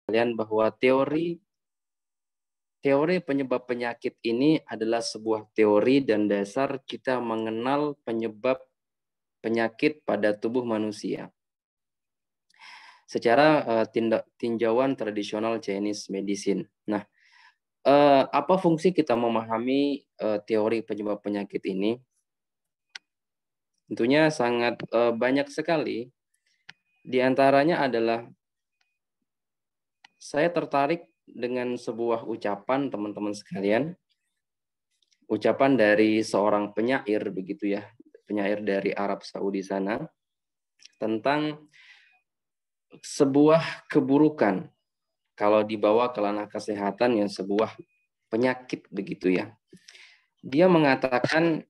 kalian bahwa teori penyebab penyakit ini adalah sebuah teori dan dasar kita mengenal penyebab penyakit pada tubuh manusia. Secara tinjauan tradisional Chinese medicine. Nah, apa fungsi kita memahami teori penyebab penyakit ini? Tentunya sangat banyak sekali. Di antaranya adalah saya tertarik dengan sebuah ucapan teman-teman sekalian. Ucapan dari seorang penyair begitu ya, penyair dari Arab Saudi sana tentang sebuah keburukan kalau dibawa ke ranah kesehatan yang sebuah penyakit begitu ya. Dia mengatakan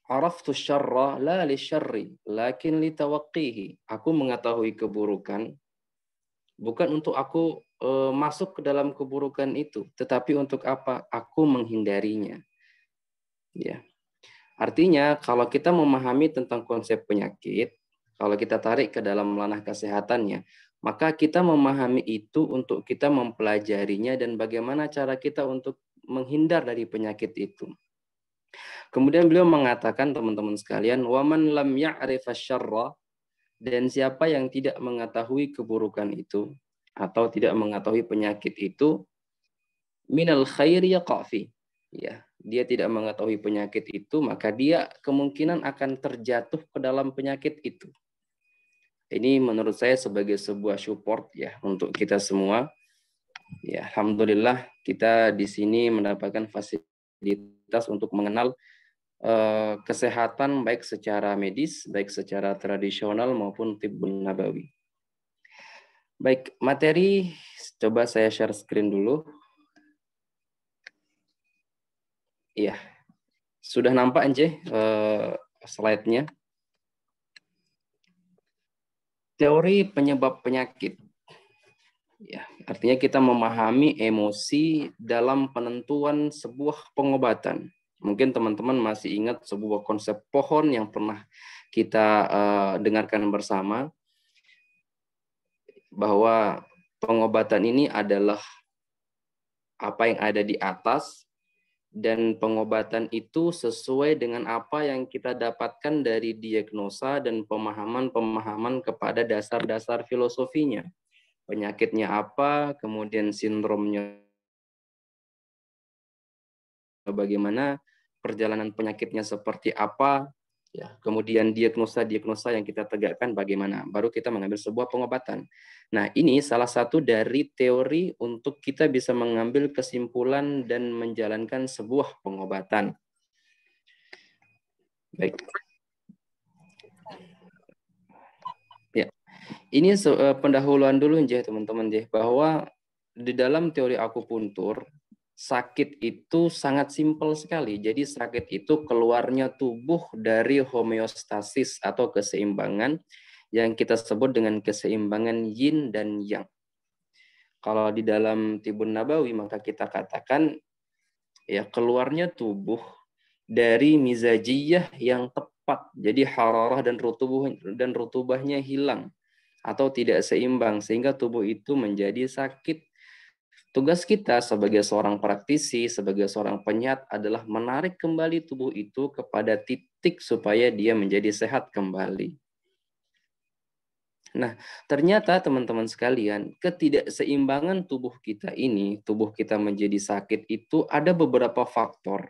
araftu syarra la li syarri lakin li tawaqqihi. Aku mengetahui keburukan bukan untuk aku masuk ke dalam keburukan itu, tetapi untuk apa? Aku menghindarinya. Ya. Artinya kalau kita memahami tentang konsep penyakit, kalau kita tarik ke dalam ranah kesehatannya, maka kita memahami itu untuk kita mempelajarinya dan bagaimana cara kita untuk menghindar dari penyakit itu. Kemudian beliau mengatakan teman-teman sekalian, waman lam ya'rif asyarra, dan siapa yang tidak mengetahui keburukan itu atau tidak mengetahui penyakit itu, minal khairi yaqafi. Ya, dia tidak mengetahui penyakit itu, maka dia kemungkinan akan terjatuh ke dalam penyakit itu. Ini menurut saya sebagai sebuah support ya untuk kita semua. Ya, alhamdulillah kita di sini mendapatkan fasilitas untuk mengenal kesehatan baik secara medis, baik secara tradisional maupun tibbun nabawi. Baik, materi coba saya share screen dulu. Iya, sudah nampak Anje slide-nya? Teori penyebab penyakit. Ya, artinya kita memahami emosi dalam penentuan sebuah pengobatan. Mungkin teman-teman masih ingat sebuah konsep pohon yang pernah kita dengarkan bersama, bahwa pengobatan ini adalah apa yang ada di atas, dan pengobatan itu sesuai dengan apa yang kita dapatkan dari diagnosa dan pemahaman-pemahaman kepada dasar-dasar filosofinya. Penyakitnya apa, kemudian sindromnya bagaimana, perjalanan penyakitnya seperti apa, ya, kemudian diagnosa-diagnosa yang kita tegakkan bagaimana, baru kita mengambil sebuah pengobatan. Nah, ini salah satu dari teori untuk kita bisa mengambil kesimpulan dan menjalankan sebuah pengobatan. Baik. Ya, ini pendahuluan dulu ya teman-teman ya, bahwa di dalam teori akupuntur sakit itu sangat simpel sekali. Jadi sakit itu keluarnya tubuh dari homeostasis atau keseimbangan yang kita sebut dengan keseimbangan yin dan yang. Kalau di dalam Tibun Nabawi maka kita katakan ya keluarnya tubuh dari mizajiyah yang tepat. Jadi hararah dan rutubahnya hilang atau tidak seimbang sehingga tubuh itu menjadi sakit. Tugas kita sebagai seorang praktisi, sebagai seorang penyat adalah menarik kembali tubuh itu kepada titik supaya dia menjadi sehat kembali. Nah, ternyata teman-teman sekalian, ketidakseimbangan tubuh kita ini, tubuh kita menjadi sakit itu ada beberapa faktor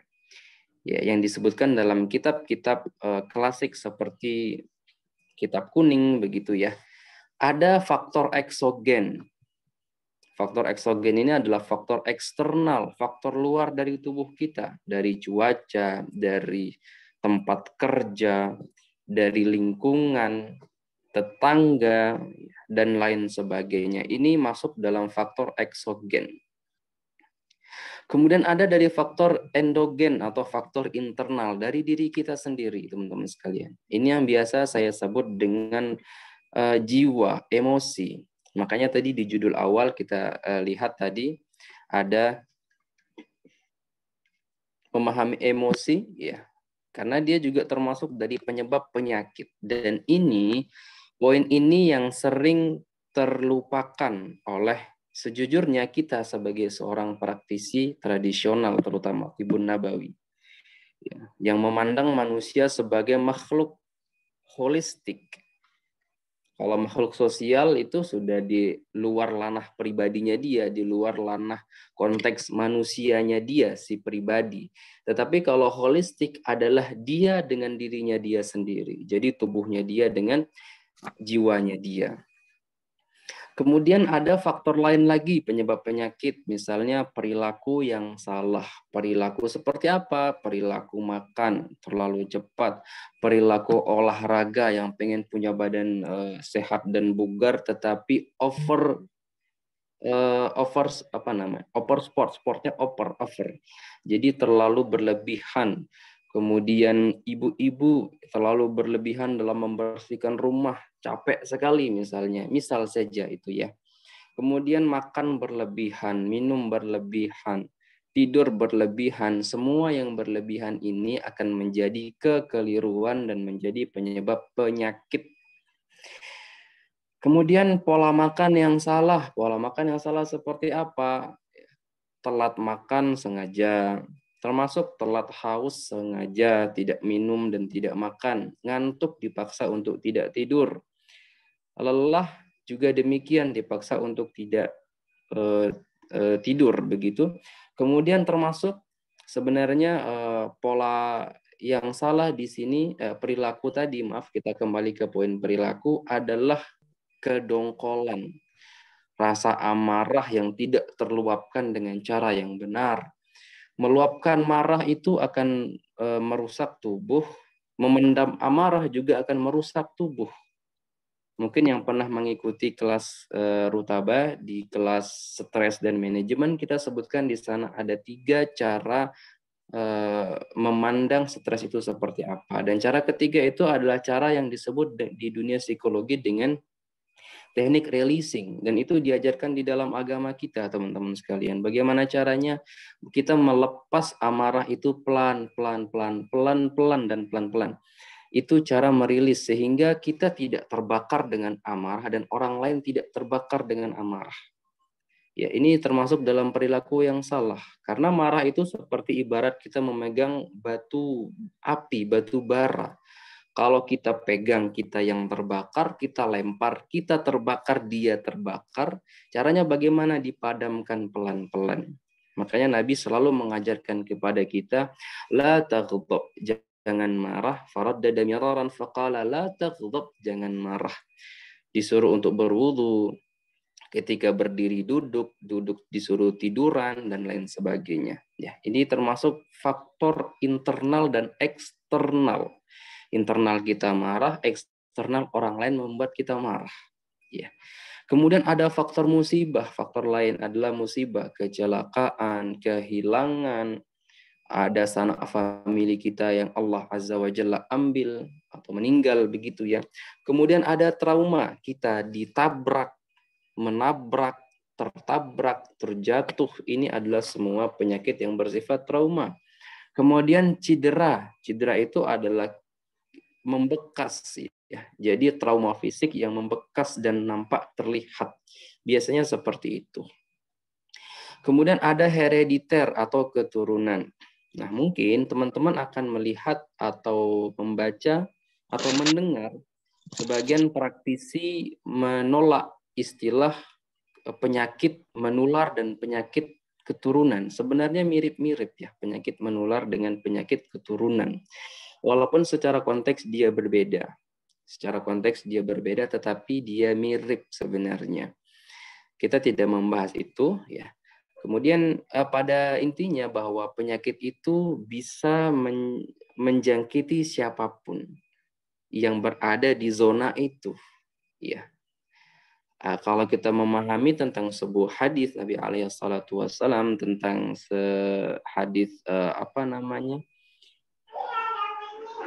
ya yang disebutkan dalam kitab-kitab klasik seperti kitab kuning begitu ya. Ada faktor eksogen. Faktor eksogen ini adalah faktor eksternal, faktor luar dari tubuh kita, dari cuaca, dari tempat kerja, dari lingkungan, tetangga, dan lain sebagainya. Ini masuk dalam faktor eksogen. Kemudian ada dari faktor endogen atau faktor internal dari diri kita sendiri, teman-teman sekalian. Ini yang biasa saya sebut dengan jiwa, emosi. Makanya tadi di judul awal kita lihat tadi ada memahami emosi, ya, karena dia juga termasuk dari penyebab penyakit. Dan ini poin ini yang sering terlupakan oleh Sejujurnya kita sebagai seorang praktisi tradisional, terutama Tibbun Nabawi, ya, yang memandang manusia sebagai makhluk holistik. Kalau makhluk sosial itu sudah di luar ranah pribadinya dia, di luar ranah konteks manusianya dia, si pribadi. Tetapi kalau holistik adalah dia dengan dirinya dia sendiri. Jadi tubuhnya dia dengan jiwanya dia. Kemudian ada faktor lain lagi penyebab penyakit, misalnya perilaku yang salah. Perilaku seperti apa? Perilaku makan terlalu cepat, perilaku olahraga yang pengen punya badan sehat dan bugar tetapi over sportnya over. Jadi terlalu berlebihan. Kemudian ibu-ibu terlalu berlebihan dalam membersihkan rumah, capek sekali misalnya. Misal saja itu ya. Kemudian makan berlebihan, minum berlebihan, tidur berlebihan, semua yang berlebihan ini akan menjadi kekeliruan dan menjadi penyebab penyakit. Kemudian pola makan yang salah. Pola makan yang salah seperti apa? Telat makan sengaja, termasuk telat haus sengaja, tidak minum dan tidak makan, ngantuk dipaksa untuk tidak tidur, lelah juga demikian dipaksa untuk tidak tidur begitu. Kemudian termasuk sebenarnya pola yang salah di sini perilaku tadi, maaf kita kembali ke poin perilaku adalah kedongkolan. Rasa amarah yang tidak terluapkan dengan cara yang benar. Meluapkan marah itu akan merusak tubuh, memendam amarah juga akan merusak tubuh. Mungkin yang pernah mengikuti kelas Rutaba di kelas stres dan manajemen, kita sebutkan di sana ada 3 cara memandang stres itu seperti apa. Dan cara ketiga itu adalah cara yang disebut di dunia psikologi dengan teknik releasing, dan itu diajarkan di dalam agama kita, teman-teman sekalian. Bagaimana caranya kita melepas amarah itu pelan-pelan dan pelan-pelan. Itu cara merilis sehingga kita tidak terbakar dengan amarah dan orang lain tidak terbakar dengan amarah. Ya, ini termasuk dalam perilaku yang salah. Karena marah itu seperti ibarat kita memegang batu api, batu bara. Kalau kita pegang, kita yang terbakar, kita lempar, kita terbakar, dia terbakar. Caranya bagaimana? Dipadamkan pelan-pelan. Makanya Nabi selalu mengajarkan kepada kita, la taghdab, jangan marah. Faraddada miraran faqala la taghdab, jangan marah. Disuruh untuk berwudu, ketika berdiri duduk disuruh tiduran dan lain sebagainya. Ya, ini termasuk faktor internal dan eksternal. Internal kita marah, eksternal orang lain membuat kita marah. Ya. Kemudian ada faktor musibah. Faktor lain adalah musibah, kecelakaan, kehilangan, ada sanak famili kita yang Allah Azza wa Jalla ambil atau meninggal begitu ya. Kemudian ada trauma, kita ditabrak, menabrak, tertabrak, terjatuh. Ini adalah semua penyakit yang bersifat trauma. Kemudian cedera. Cedera itu adalah membekas ya. Jadi trauma fisik yang membekas dan nampak terlihat. Biasanya seperti itu. Kemudian ada herediter atau keturunan. Nah, mungkin teman-teman akan melihat atau membaca atau mendengar sebagian praktisi menolak istilah penyakit menular dan penyakit keturunan. Sebenarnya mirip-mirip ya, penyakit menular dengan penyakit keturunan. Walaupun secara konteks dia berbeda. Secara konteks dia berbeda, tetapi dia mirip sebenarnya. Kita tidak membahas itu ya. Kemudian pada intinya bahwa penyakit itu bisa menjangkiti siapapun yang berada di zona itu. Ya. Kalau kita memahami tentang sebuah hadis Nabi alaihi salatu wasallam tentang hadis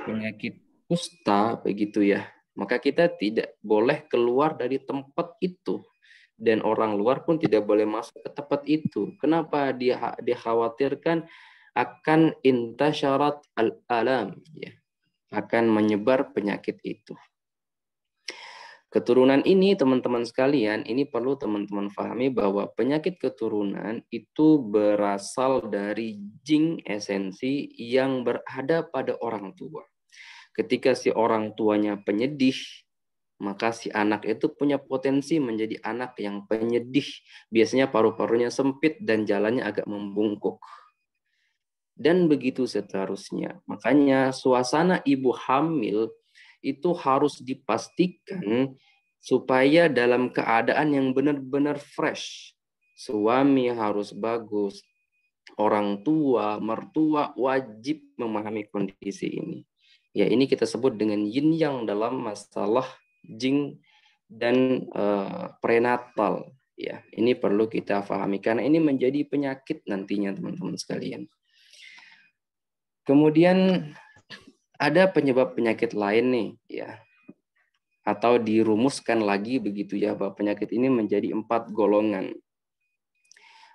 penyakit kusta begitu ya, maka kita tidak boleh keluar dari tempat itu dan orang luar pun tidak boleh masuk ke tempat itu. Kenapa? Dia dikhawatirkan akan intasyarat al-alam ya, akan menyebar penyakit itu. Keturunan ini teman-teman sekalian, ini perlu teman-teman pahami bahwa penyakit keturunan itu berasal dari jin esensi yang berada pada orang tua. Ketika si orang tuanya penyedih, maka si anak itu punya potensi menjadi anak yang penyedih. Biasanya paru-parunya sempit dan jalannya agak membungkuk. Dan begitu seterusnya. Makanya suasana ibu hamil itu harus dipastikan supaya dalam keadaan yang benar-benar fresh. Suami harus bagus, orang tua, mertua wajib memahami kondisi ini. Ya, ini kita sebut dengan yin yang dalam masalah jing dan prenatal. Ya, ini perlu kita pahami karena ini menjadi penyakit nantinya teman-teman sekalian. Kemudian ada penyebab penyakit lain nih, ya. Atau dirumuskan lagi begitu ya, bahwa penyakit ini menjadi 4 golongan.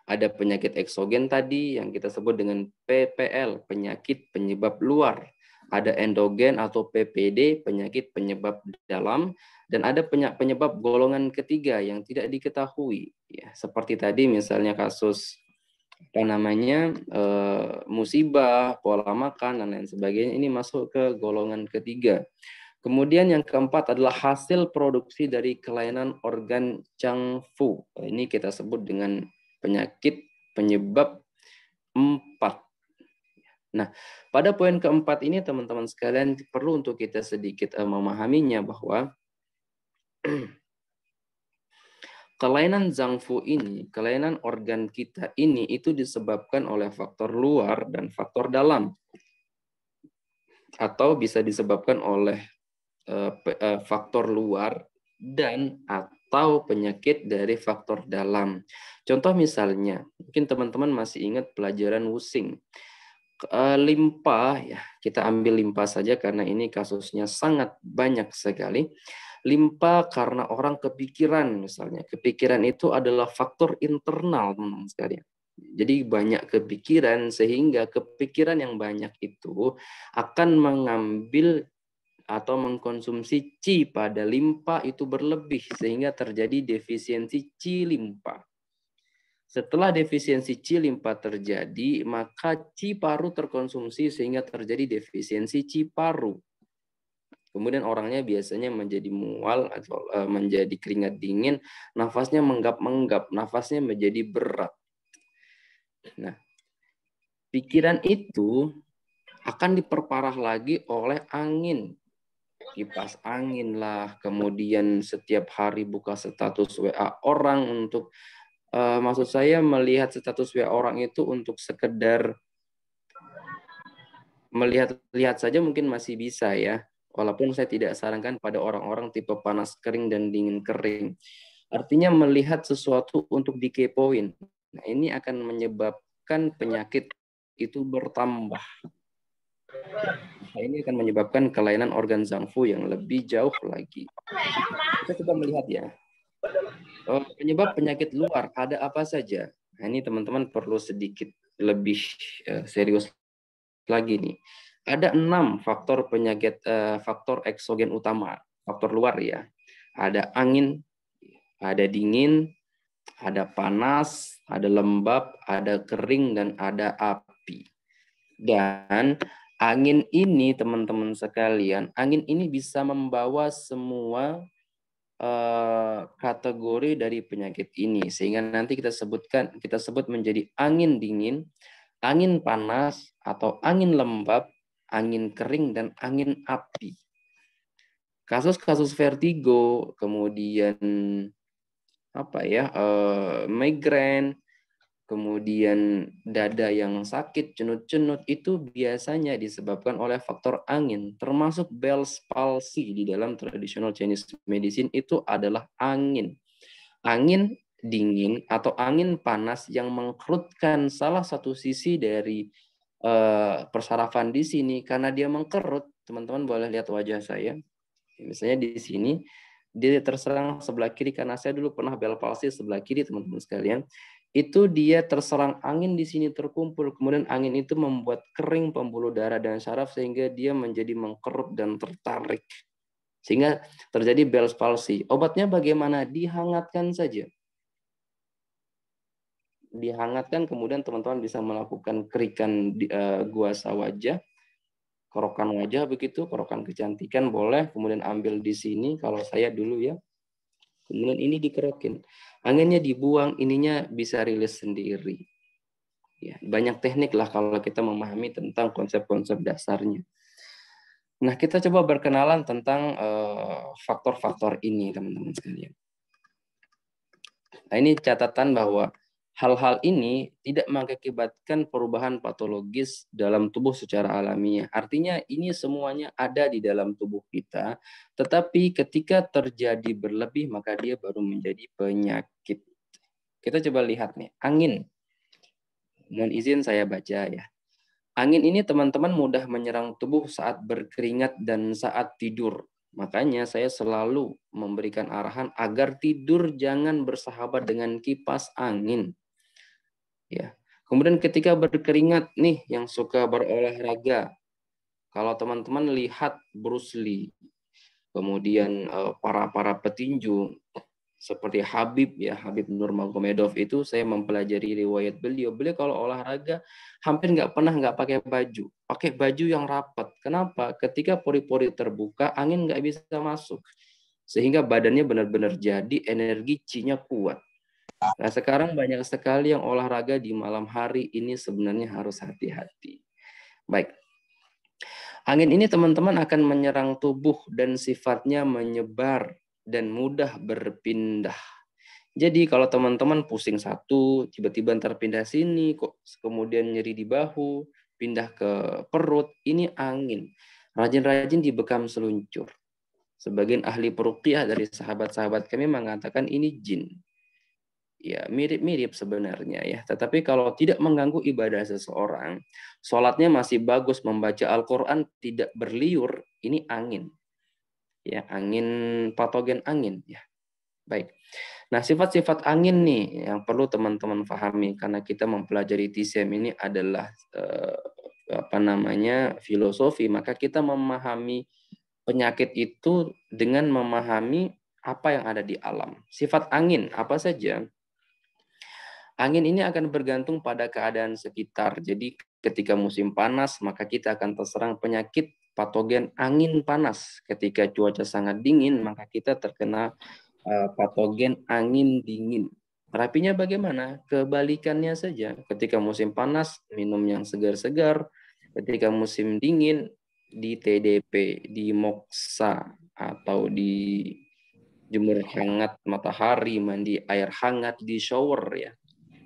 Ada penyakit eksogen tadi yang kita sebut dengan PPL, penyakit penyebab luar. Ada endogen atau PPD, penyakit penyebab dalam. Dan ada penyebab golongan ketiga yang tidak diketahui. Ya, seperti tadi misalnya kasus musibah, pola makan, dan lain sebagainya. Ini masuk ke golongan ketiga. Kemudian yang keempat adalah hasil produksi dari kelainan organ Changfu. Ini kita sebut dengan penyakit penyebab 4. Nah, pada poin keempat ini teman-teman sekalian perlu untuk kita sedikit memahaminya bahwa kelainan Zhangfu ini, kelainan organ kita ini itu disebabkan oleh faktor luar dan faktor dalam. Atau bisa disebabkan oleh faktor luar dan atau penyakit dari faktor dalam. Contoh misalnya, mungkin teman-teman masih ingat pelajaran Wusing. Limpa, ya kita ambil limpa saja karena ini kasusnya sangat banyak sekali. Limpa karena orang kepikiran misalnya. Kepikiran itu adalah faktor internal teman-teman sekalian. Jadi banyak kepikiran sehingga kepikiran yang banyak itu akan mengambil atau mengkonsumsi qi pada limpa itu berlebih sehingga terjadi defisiensi qi limpa. Setelah defisiensi qi limpa terjadi, maka qi paru terkonsumsi sehingga terjadi defisiensi qi paru. Kemudian orangnya biasanya menjadi mual atau menjadi keringat dingin, nafasnya menggap-menggap, nafasnya menjadi berat. Nah, pikiran itu akan diperparah lagi oleh angin. Kipas angin lah, kemudian setiap hari buka status WA orang untuk, maksud saya melihat status WA orang itu untuk sekedar melihat-lihat saja mungkin masih bisa ya. Walaupun saya tidak sarankan pada orang-orang tipe panas kering dan dingin kering. Artinya melihat sesuatu untuk dikepoin. Nah, ini akan menyebabkan penyakit itu bertambah. Nah, ini akan menyebabkan kelainan organ Zhangfu yang lebih jauh lagi. Kita coba melihat ya. Penyebab penyakit luar ada apa saja? Nah, ini teman-teman perlu sedikit lebih serius lagi nih. Ada 6 faktor penyakit, faktor eksogen utama, faktor luar ya. Ada angin, ada dingin, ada panas, ada lembab, ada kering, dan ada api. Dan angin ini teman-teman sekalian, angin ini bisa membawa semua kategori dari penyakit ini, sehingga nanti kita sebut menjadi angin dingin, angin panas, atau angin lembab, angin kering, dan angin api. Kasus-kasus vertigo, kemudian migrain, kemudian dada yang sakit, cenut-cenut, itu biasanya disebabkan oleh faktor angin, termasuk Bell's palsy di dalam traditional Chinese medicine itu adalah angin. Angin dingin atau angin panas yang mengkerutkan salah satu sisi dari persarafan di sini. Karena dia mengkerut, teman-teman boleh lihat wajah saya. Misalnya di sini, dia terserang sebelah kiri, karena saya dulu pernah Bell's palsy sebelah kiri, teman-teman sekalian. Itu dia terserang angin di sini terkumpul, kemudian angin itu membuat kering pembuluh darah dan saraf sehingga dia menjadi mengkerut dan tertarik. Sehingga terjadi Bell's palsy. Obatnya bagaimana? Dihangatkan saja. Dihangatkan, kemudian teman-teman bisa melakukan kerikan guasa wajah, kerokan wajah begitu, kerokan kecantikan boleh, kemudian ambil di sini kalau saya dulu ya. Kemudian ini dikerokin. Anginnya dibuang, ininya bisa rilis sendiri. Ya, banyak teknik lah kalau kita memahami tentang konsep-konsep dasarnya. Nah, kita coba berkenalan tentang faktor-faktor ini, teman-teman sekalian. Nah, ini catatan bahwa hal-hal ini tidak mengakibatkan perubahan patologis dalam tubuh secara alamiah. Artinya ini semuanya ada di dalam tubuh kita, tetapi ketika terjadi berlebih maka dia baru menjadi penyakit. Kita coba lihat nih, angin. Mohon izin saya baca ya. Angin ini teman-teman mudah menyerang tubuh saat berkeringat dan saat tidur. Makanya saya selalu memberikan arahan agar tidur jangan bersahabat dengan kipas angin. Ya. Kemudian ketika berkeringat nih yang suka berolahraga, kalau teman-teman lihat Bruce Lee, kemudian para petinju seperti Habib ya, Habib Nurmagomedov itu saya mempelajari riwayat beliau. Beliau kalau olahraga hampir nggak pernah nggak pakai baju yang rapat. Kenapa? Ketika pori-pori terbuka, angin nggak bisa masuk, sehingga badannya benar-benar jadi energi Qi-nya kuat. Nah sekarang banyak sekali yang olahraga di malam hari, ini sebenarnya harus hati-hati. Baik. Angin ini teman-teman akan menyerang tubuh dan sifatnya menyebar dan mudah berpindah. Jadi kalau teman-teman pusing satu, tiba-tiba ntar pindah sini, kok kemudian nyeri di bahu, pindah ke perut, ini angin. Rajin-rajin dibekam seluncur. Sebagian ahli peruqyah dari sahabat-sahabat kami mengatakan ini jin. Ya mirip-mirip sebenarnya ya. Tetapi kalau tidak mengganggu ibadah seseorang, sholatnya masih bagus, membaca Al-Quran tidak berliur, ini angin. Ya, angin, patogen angin ya. Baik. Nah, sifat-sifat angin nih yang perlu teman-teman pahami karena kita mempelajari TCM ini adalah filosofi, maka kita memahami penyakit itu dengan memahami apa yang ada di alam. Sifat angin apa saja? Angin ini akan bergantung pada keadaan sekitar. Jadi ketika musim panas, maka kita akan terserang penyakit patogen angin panas. Ketika cuaca sangat dingin, maka kita terkena patogen angin dingin. Terapinya bagaimana? Kebalikannya saja. Ketika musim panas, minum yang segar-segar. Ketika musim dingin, di TDP, di moksa, atau di jemur hangat matahari, mandi air hangat, di shower ya.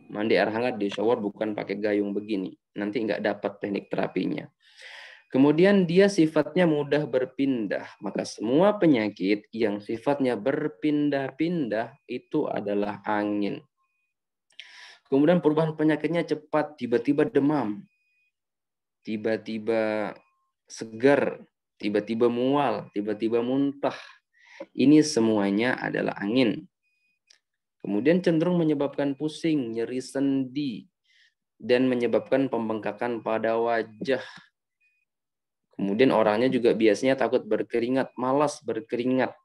Mandi air hangat di shower bukan pakai gayung begini. Nanti nggak dapat teknik terapinya. Kemudian dia sifatnya mudah berpindah. Maka semua penyakit yang sifatnya berpindah-pindah itu adalah angin. Kemudian perubahan penyakitnya cepat, tiba-tiba demam, tiba-tiba segar, tiba-tiba mual, tiba-tiba muntah. Ini semuanya adalah angin. Kemudian cenderung menyebabkan pusing, nyeri sendi, dan menyebabkan pembengkakan pada wajah. Kemudian orangnya juga biasanya takut berkeringat, malas berkeringat.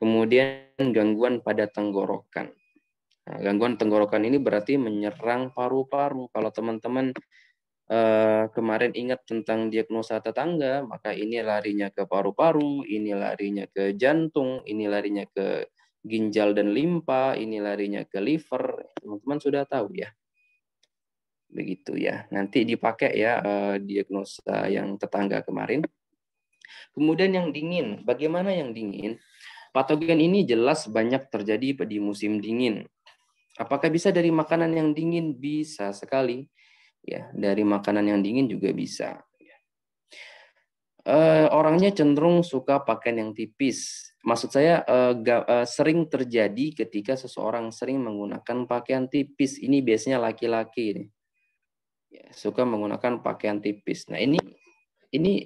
Kemudian gangguan pada tenggorokan. Nah, gangguan tenggorokan ini berarti menyerang paru-paru. Kalau teman-teman kemarin ingat tentang diagnosa tetangga, maka ini larinya ke paru-paru, ini larinya ke jantung, ini larinya ke ginjal dan limpa, ini larinya ke liver. Teman-teman sudah tahu ya. Begitu ya. Nanti dipakai ya diagnosa yang tetangga kemarin. Kemudian yang dingin. Bagaimana yang dingin? Patogen ini jelas banyak terjadi di musim dingin. Apakah bisa dari makanan yang dingin? Bisa sekali. Ya, dari makanan yang dingin juga bisa. Orangnya cenderung suka pakaian yang tipis. Maksud saya sering terjadi ketika seseorang sering menggunakan pakaian tipis. Ini biasanya laki-laki nih. Ya, suka menggunakan pakaian tipis. Nah, ini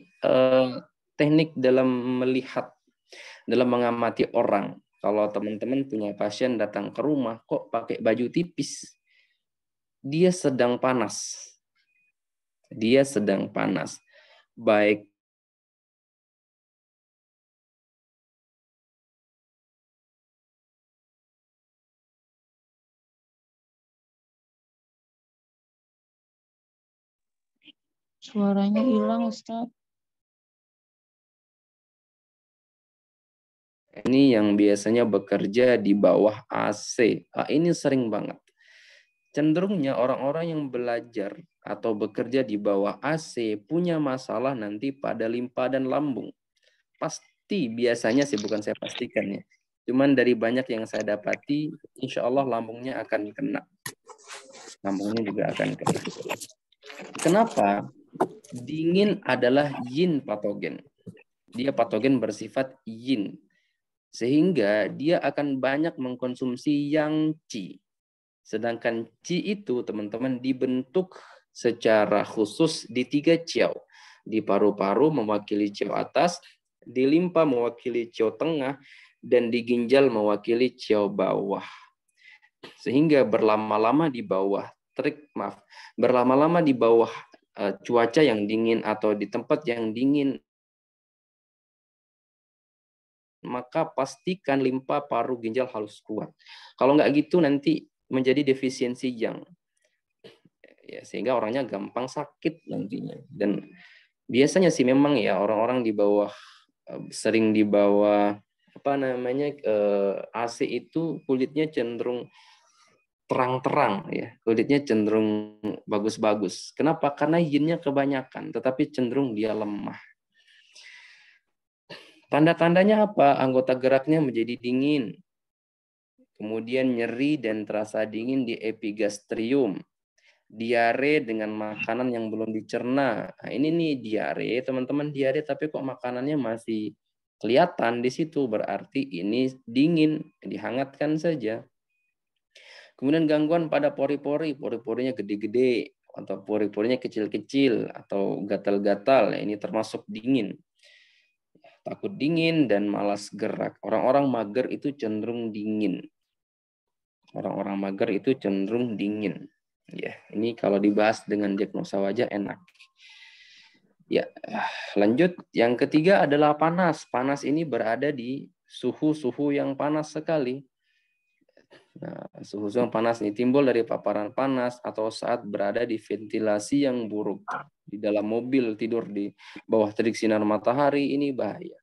teknik dalam melihat, dalam mengamati orang. Kalau teman-teman punya pasien datang ke rumah kok pakai baju tipis, dia sedang panas. Dia sedang panas. Baik Suaranya hilang, Ustaz. Ini yang biasanya bekerja di bawah AC. Ini sering banget. Cenderungnya orang-orang yang belajar atau bekerja di bawah AC punya masalah nanti pada limpa dan lambung. Pasti biasanya sih, bukan saya pastikan ya. Cuman dari banyak yang saya dapati, insya Allah lambungnya akan kena. Lambungnya juga akan kena. Kenapa? Dingin adalah yin patogen. Dia patogen bersifat yin. Sehingga dia akan banyak mengkonsumsi yang qi. Sedangkan qi itu teman-teman dibentuk secara khusus di 3 ciao. Di paru-paru mewakili ciao atas, di limpa mewakili ciao tengah, dan di ginjal mewakili ciao bawah. Sehingga berlama-lama di bawah berlama-lama di bawah cuaca yang dingin atau di tempat yang dingin, maka pastikan limpa, paru, ginjal harus kuat. Kalau nggak gitu nanti menjadi defisiensi yang, ya, sehingga orangnya gampang sakit nantinya. Dan biasanya sih memang ya orang-orang di bawah, sering di bawah AC itu kulitnya cenderung terang-terang ya, kulitnya cenderung bagus-bagus. Kenapa? Karena yinnya kebanyakan, tetapi cenderung dia lemah. Tanda-tandanya apa? Anggota geraknya menjadi dingin. Kemudian nyeri dan terasa dingin di epigastrium. Diare dengan makanan yang belum dicerna. Nah, ini nih diare, teman-teman, diare tapi kok makanannya masih kelihatan di situ, berarti ini dingin, dihangatkan saja. Kemudian gangguan pada pori-pori, pori-porinya gede-gede atau pori-porinya kecil-kecil atau gatal-gatal, ini termasuk dingin. Takut dingin dan malas gerak. Orang-orang mager itu cenderung dingin. Orang-orang mager itu cenderung dingin. Ya, ini kalau dibahas dengan diagnosa wajah enak. Ya, lanjut. Yang ketiga adalah panas. Panas ini berada di suhu-suhu yang panas sekali. Nah, suhu yang panas ini timbul dari paparan panas atau saat berada di ventilasi yang buruk. Di dalam mobil, tidur di bawah terik sinar matahari, ini bahaya.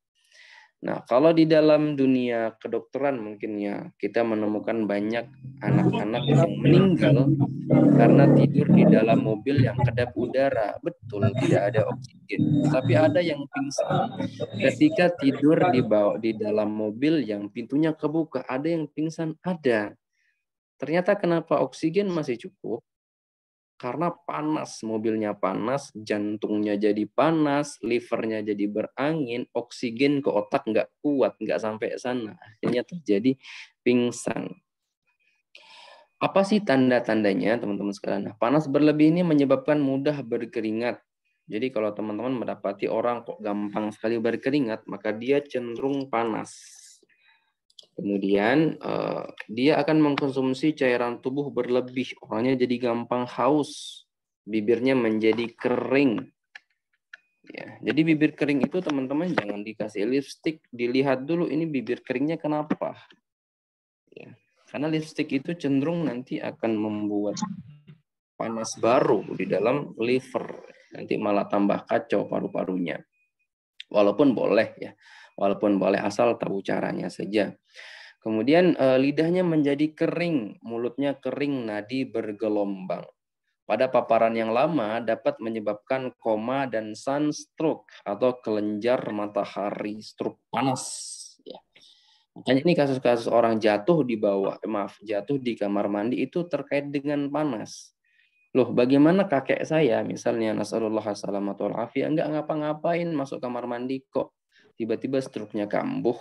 Nah, kalau di dalam dunia kedokteran mungkin ya, kita menemukan banyak anak-anak yang meninggal karena tidur di dalam mobil yang kedap udara. Betul, tidak ada oksigen. Tapi ada yang pingsan ketika tidur di dalam mobil yang pintunya kebuka. Ada yang pingsan, ada. Ternyata kenapa oksigen masih cukup? Karena panas, mobilnya panas, jantungnya jadi panas, livernya jadi berangin, oksigen ke otak nggak kuat, nggak sampai sana. Akhirnya terjadi pingsan. Apa sih tanda-tandanya, teman-teman sekalian? Nah, panas berlebih ini menyebabkan mudah berkeringat. Jadi kalau teman-teman mendapati orang kok gampang sekali berkeringat, maka dia cenderung panas. Kemudian dia akan mengkonsumsi cairan tubuh berlebih. Orangnya jadi gampang haus. Bibirnya menjadi kering. Ya, jadi bibir kering itu teman-teman jangan dikasih lipstik. Dilihat dulu ini bibir keringnya kenapa. Ya, karena lipstik itu cenderung nanti akan membuat panas baru di dalam liver. Nanti malah tambah kacau paru-parunya. Walaupun boleh ya. Walaupun boleh asal tahu caranya saja. Kemudian lidahnya menjadi kering, mulutnya kering, nadi bergelombang. Pada paparan yang lama dapat menyebabkan koma dan sunstroke atau kelenjar matahari, stroke panas. Ya. Makanya ini kasus-kasus orang jatuh jatuh di kamar mandi itu terkait dengan panas. Loh, bagaimana kakek saya misalnya nasallallahu salamatu wal afiyah enggak ngapa-ngapain masuk kamar mandi kok tiba-tiba stroke-nya kambuh.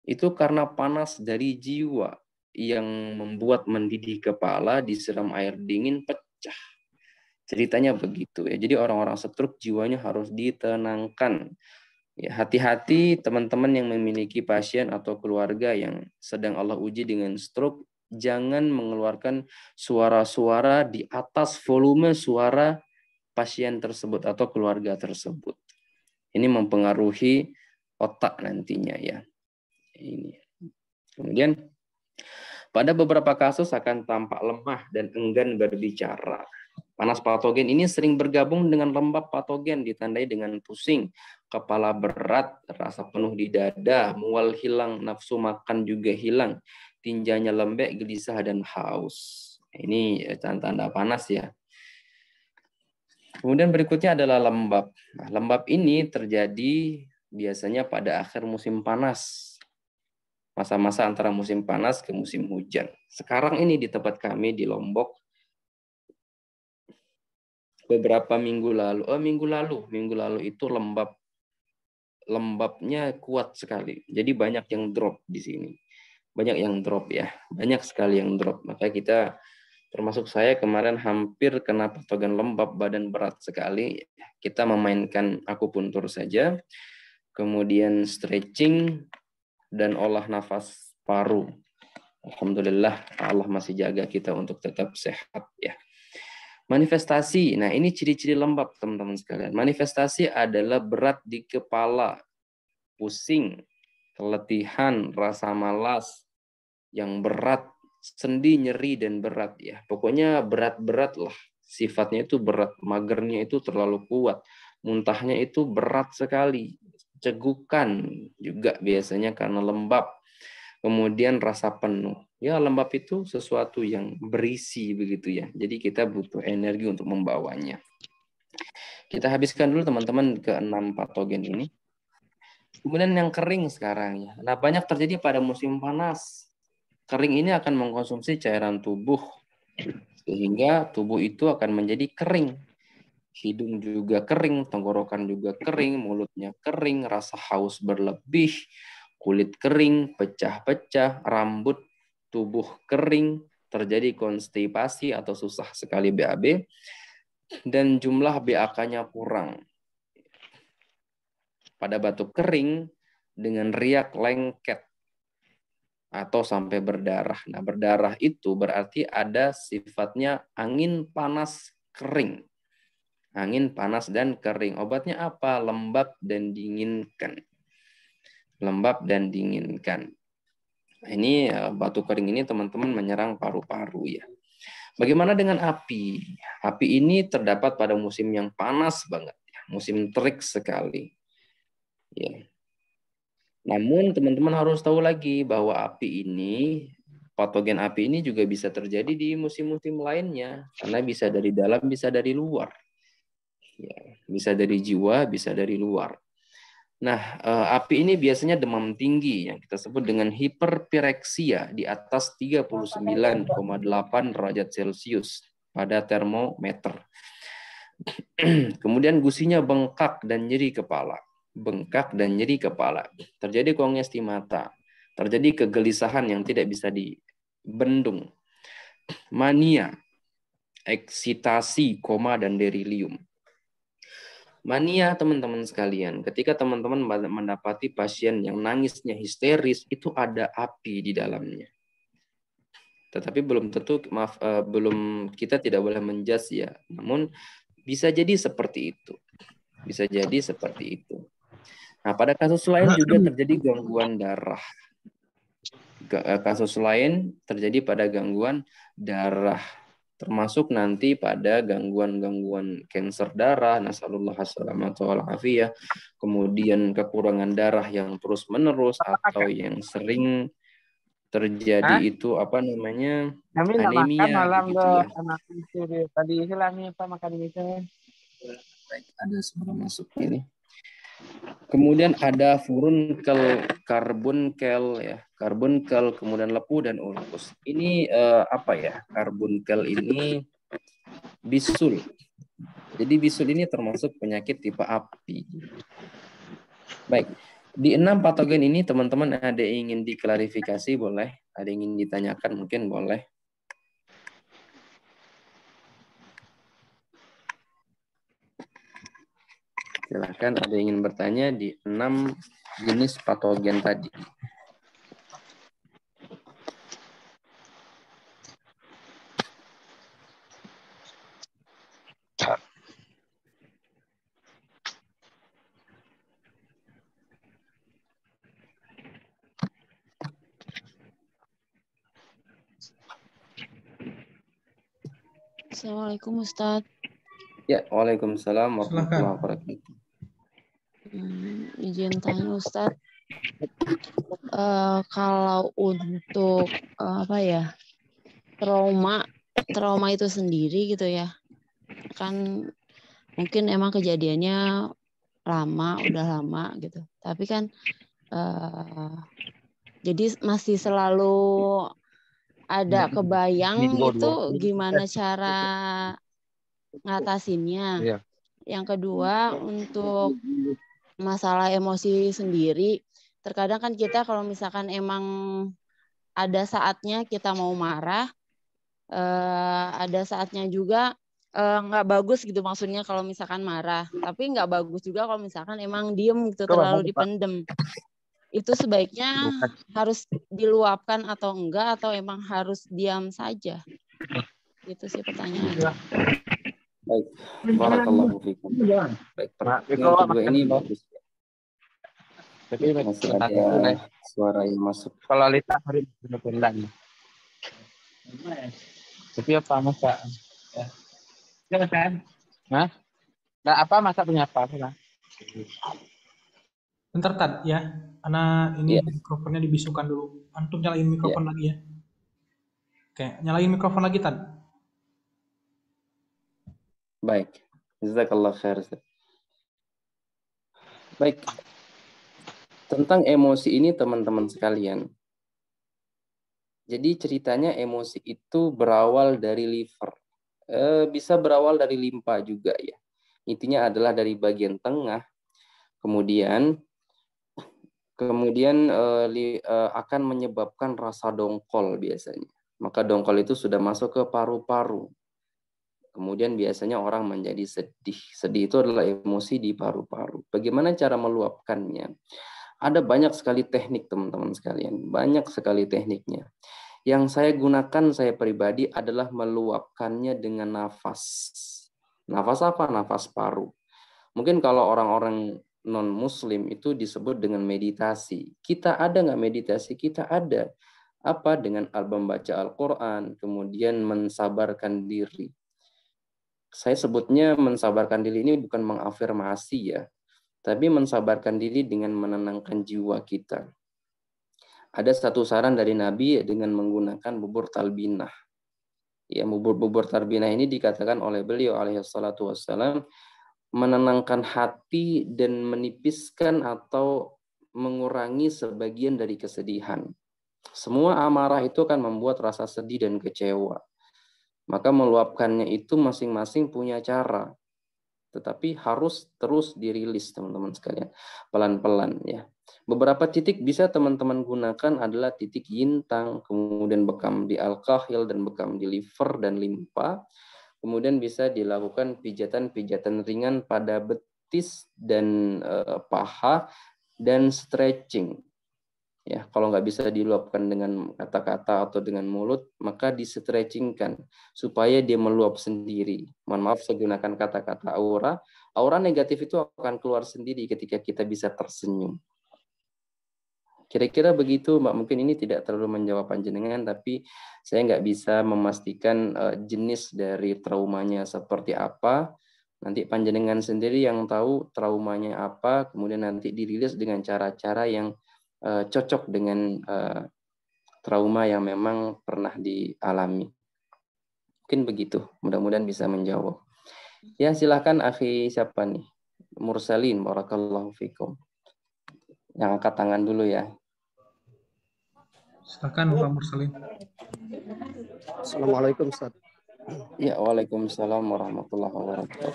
Itu karena panas dari jiwa yang membuat mendidih kepala, disiram air dingin, pecah. Ceritanya begitu ya. Jadi orang-orang stroke jiwanya harus ditenangkan. Ya, hati-hati teman-teman yang memiliki pasien atau keluarga yang sedang Allah uji dengan stroke, jangan mengeluarkan suara-suara di atas volume suara pasien tersebut atau keluarga tersebut. Ini mempengaruhi otak nantinya ya. Ini. Kemudian pada beberapa kasus akan tampak lemah dan enggan berbicara. Panas patogen ini sering bergabung dengan lembab patogen, ditandai dengan pusing, kepala berat, rasa penuh di dada, mual hilang, nafsu makan juga hilang, tinjanya lembek, gelisah, dan haus. Ini tanda-tanda panas ya. Kemudian berikutnya adalah lembab. Nah, lembab ini terjadi biasanya pada akhir musim panas. Masa-masa antara musim panas ke musim hujan. Sekarang ini di tempat kami di Lombok, beberapa minggu lalu itu lembabnya kuat sekali. Jadi banyak yang drop di sini. Banyak yang drop ya. Banyak sekali yang drop. Maka kita, termasuk saya kemarin hampir kena patogen lembab, badan berat sekali. Kita memainkan akupuntur saja. Kemudian stretching dan olah nafas paru. Alhamdulillah Allah masih jaga kita untuk tetap sehat ya. Manifestasi. Nah, ini ciri-ciri lembab teman-teman sekalian. Manifestasi adalah berat di kepala, pusing, keletihan, rasa malas yang berat, sendi nyeri dan berat ya. Pokoknya berat-berat lah. Sifatnya itu berat, magernya itu terlalu kuat. Muntahnya itu berat sekali. Cegukan juga biasanya karena lembab. Kemudian rasa penuh. Ya, lembab itu sesuatu yang berisi begitu ya. Jadi kita butuh energi untuk membawanya. Kita habiskan dulu teman-teman ke 6 patogen ini. Kemudian yang kering sekarang ya. Nah, banyak terjadi pada musim panas. Kering ini akan mengkonsumsi cairan tubuh sehingga tubuh itu akan menjadi kering. Hidung juga kering, tenggorokan juga kering, mulutnya kering, rasa haus berlebih, kulit kering, pecah-pecah, rambut, tubuh kering, terjadi konstipasi atau susah sekali BAB, dan jumlah BAK-nya kurang. Pada batuk kering dengan riak lengket atau sampai berdarah. Nah, berdarah itu berarti ada sifatnya angin panas kering. Angin panas dan kering. Obatnya apa? Lembab dan dinginkan. Lembab dan dinginkan. Ini batuk kering ini teman-teman menyerang paru-paru ya. Bagaimana dengan api? Api ini terdapat pada musim yang panas banget, musim terik sekali. Ya. Namun teman-teman harus tahu lagi bahwa patogen api ini juga bisa terjadi di musim-musim lainnya, karena bisa dari dalam, bisa dari luar. Ya, bisa dari jiwa, bisa dari luar. Nah, api ini biasanya demam tinggi yang kita sebut dengan hiperpireksia di atas 39,8 derajat Celcius pada termometer. Kemudian gusinya bengkak dan nyeri kepala. Bengkak dan nyeri kepala. Terjadi kongesti mata. Terjadi kegelisahan yang tidak bisa dibendung. Mania, eksitasi, koma, dan delirium. Mania teman-teman sekalian, ketika teman-teman mendapati pasien yang nangisnya histeris, itu ada api di dalamnya. Tetapi belum tentu, kita tidak boleh menjudge ya. Namun bisa jadi seperti itu. Bisa jadi seperti itu. Nah, pada kasus lain juga terjadi gangguan darah. Kasus lain terjadi pada gangguan darah. Termasuk nanti pada gangguan-gangguan kanker darah, nasallallahu assalamatu wal afiyah, kemudian kekurangan darah yang terus-menerus atau yang sering terjadi itu apa namanya? Kami nggak makan Anemia malam begitu tuh ya. anak itu tadi itu kami apa makan gitu. Baik, ada suara masuk ini. Kemudian ada furunkel, karbonkel ya, karbonkel, kemudian lepu dan ulkus. Ini apa ya? Karbonkel ini bisul. Jadi bisul ini termasuk penyakit tipe api. Baik, di 6 patogen ini teman-teman ada yang ingin diklarifikasi boleh, ada yang ingin ditanyakan mungkin boleh. Silahkan ada yang ingin bertanya di 6 jenis patogen tadi. Assalamualaikum Ustadz. Ya, waalaikumsalam warahmatullahi Silakan. wabarakatuh. Izin tanya Ustadz, kalau untuk apa ya, trauma itu sendiri gitu ya, kan mungkin emang kejadiannya udah lama gitu, tapi kan jadi masih selalu ada kebayang itu gimana cara ngatasinnya. Iya. Yang kedua, untuk masalah emosi sendiri, terkadang kan kita kalau misalkan emang ada saatnya kita mau marah, ada saatnya juga nggak bagus gitu, maksudnya kalau misalkan marah, tapi nggak bagus juga kalau misalkan emang diem gitu, terlalu dipendem. Itu sebaiknya harus diluapkan atau enggak, atau emang harus diam saja? Itu sih pertanyaannya. Baik, barakallahu fikum. Baik, yang kedua ini bagus. Tapi Masih ada suara yang masuk. kalau Lita hari benar-benar. Tapi apa masa? Ya kan? Nah, apa masa punya apa? Bentar Tad ya. Ana ini Ya. mikrofonnya dibisukan dulu. Antum nyalain mikrofon lagi ya. Oke, nyalain mikrofon lagi Tad. Baik. Jazakallah khair. Baik. Tentang emosi ini teman-teman sekalian. Jadi ceritanya emosi itu berawal dari liver. Bisa berawal dari limpa juga ya. Intinya adalah dari bagian tengah. Kemudian akan menyebabkan rasa dongkol biasanya. Maka dongkol itu sudah masuk ke paru-paru. Kemudian biasanya orang menjadi sedih. Sedih itu adalah emosi di paru-paru. Bagaimana cara meluapkannya? Ada banyak sekali teknik teman-teman sekalian. Banyak sekali tekniknya. Yang saya gunakan, saya pribadi, adalah meluapkannya dengan nafas. Nafas apa? Nafas paru. Mungkin kalau orang-orang non-muslim itu disebut dengan meditasi. Kita ada nggak meditasi? Kita ada. Apa? Dengan membaca Al-Quran, kemudian mensabarkan diri. Saya sebutnya mensabarkan diri ini bukan mengafirmasi ya, tapi mensabarkan diri dengan menenangkan jiwa kita. Ada satu saran dari Nabi dengan menggunakan bubur talbinah. Ya, bubur talbinah ini dikatakan oleh beliau alaihissalatu wassalam menenangkan hati dan menipiskan atau mengurangi sebagian dari kesedihan. Semua amarah itu kan membuat rasa sedih dan kecewa. Maka meluapkannya itu masing-masing punya cara. Tetapi harus terus dirilis teman-teman sekalian. Pelan-pelan ya. Beberapa titik bisa teman-teman gunakan adalah titik yintang, kemudian bekam di al-kahil dan bekam di liver dan limpa. Kemudian bisa dilakukan pijatan-pijatan ringan pada betis dan paha dan stretching. Ya, kalau nggak bisa diluapkan dengan kata-kata atau dengan mulut, maka di-stretchingkan supaya dia meluap sendiri. Mohon maaf, saya gunakan kata-kata aura. Aura negatif itu akan keluar sendiri ketika kita bisa tersenyum. Kira-kira begitu, Mbak. Mungkin ini tidak terlalu menjawab panjenengan, tapi saya nggak bisa memastikan jenis dari traumanya seperti apa. Nanti panjenengan sendiri yang tahu traumanya apa, kemudian nanti dirilis dengan cara-cara yang cocok dengan trauma yang memang pernah dialami. Mungkin begitu. Mudah-mudahan bisa menjawab. Ya, silakan akhi siapa nih? Mursalin, barakallahu fikum. Yang angkat tangan dulu ya. Silakan Pak Mursalin. Assalamualaikum Ustaz. Ya, waalaikumsalam warahmatullahi wabarakatuh.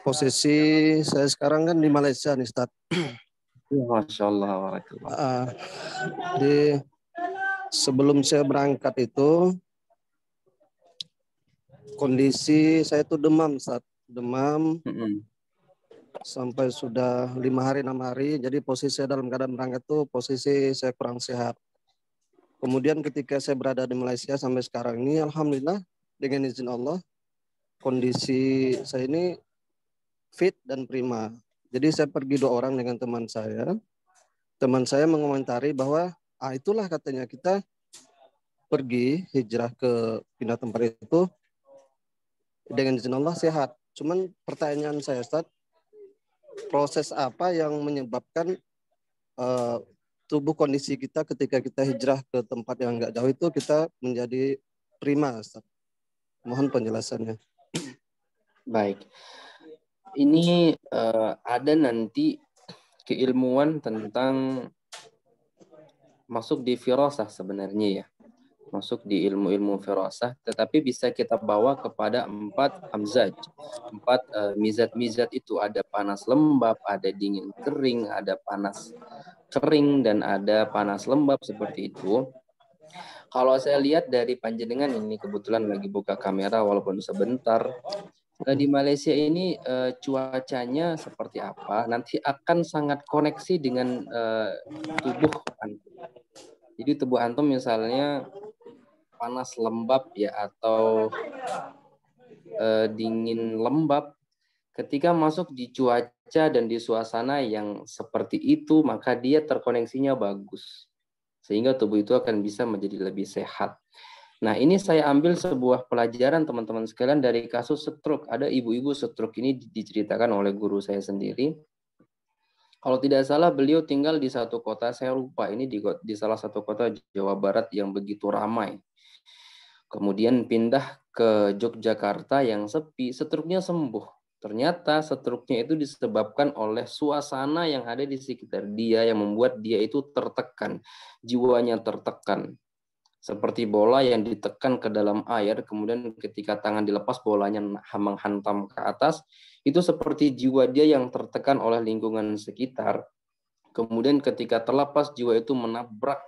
Posisi saya sekarang kan di Malaysia nih Ustaz. Ya, Masya Allah. Sebelum saya berangkat itu kondisi saya itu demam Ustaz. Demam sampai sudah 5 hari 6 hari. Jadi posisi saya dalam keadaan berangkat itu posisi saya kurang sehat. Kemudian ketika saya berada di Malaysia sampai sekarang ini, alhamdulillah dengan izin Allah kondisi saya ini fit dan prima. Jadi saya pergi 2 orang dengan teman saya. Teman saya mengomentari bahwa itulah katanya kita pergi hijrah ke pindah tempat itu dengan izin Allah sehat. Cuman pertanyaan saya, Ustaz, proses apa yang menyebabkan tubuh kondisi kita ketika kita hijrah ke tempat yang nggak jauh itu kita menjadi prima, Ustaz? Mohon penjelasannya. Baik. Ini ada nanti keilmuan tentang masuk di firasah sebenarnya ya. Masuk di ilmu-ilmu firasah, tetapi bisa kita bawa kepada 4 amzaj. 4 mizat-mizat itu, ada panas lembab, ada dingin kering, ada panas kering, dan ada panas lembab seperti itu. Kalau saya lihat dari panjenengan ini, kebetulan lagi buka kamera walaupun sebentar, di Malaysia ini cuacanya seperti apa, nanti akan sangat koneksi dengan tubuh antum. Jadi tubuh antum misalnya panas lembab ya, atau dingin lembab, ketika masuk di cuaca dan di suasana yang seperti itu, maka dia terkoneksinya bagus. Sehingga tubuh itu akan bisa menjadi lebih sehat. Nah, ini saya ambil sebuah pelajaran teman-teman sekalian dari kasus stroke. Ada ibu-ibu stroke, ini diceritakan oleh guru saya sendiri. Kalau tidak salah beliau tinggal di satu kota, saya lupa, ini di salah satu kota Jawa Barat yang begitu ramai. Kemudian pindah ke Yogyakarta yang sepi, stroke-nya sembuh. Ternyata stroke-nya itu disebabkan oleh suasana yang ada di sekitar dia yang membuat dia itu tertekan, jiwanya tertekan. Seperti bola yang ditekan ke dalam air, kemudian ketika tangan dilepas bolanya menghantam ke atas, itu seperti jiwa dia yang tertekan oleh lingkungan sekitar. Kemudian ketika terlepas, jiwa itu menabrak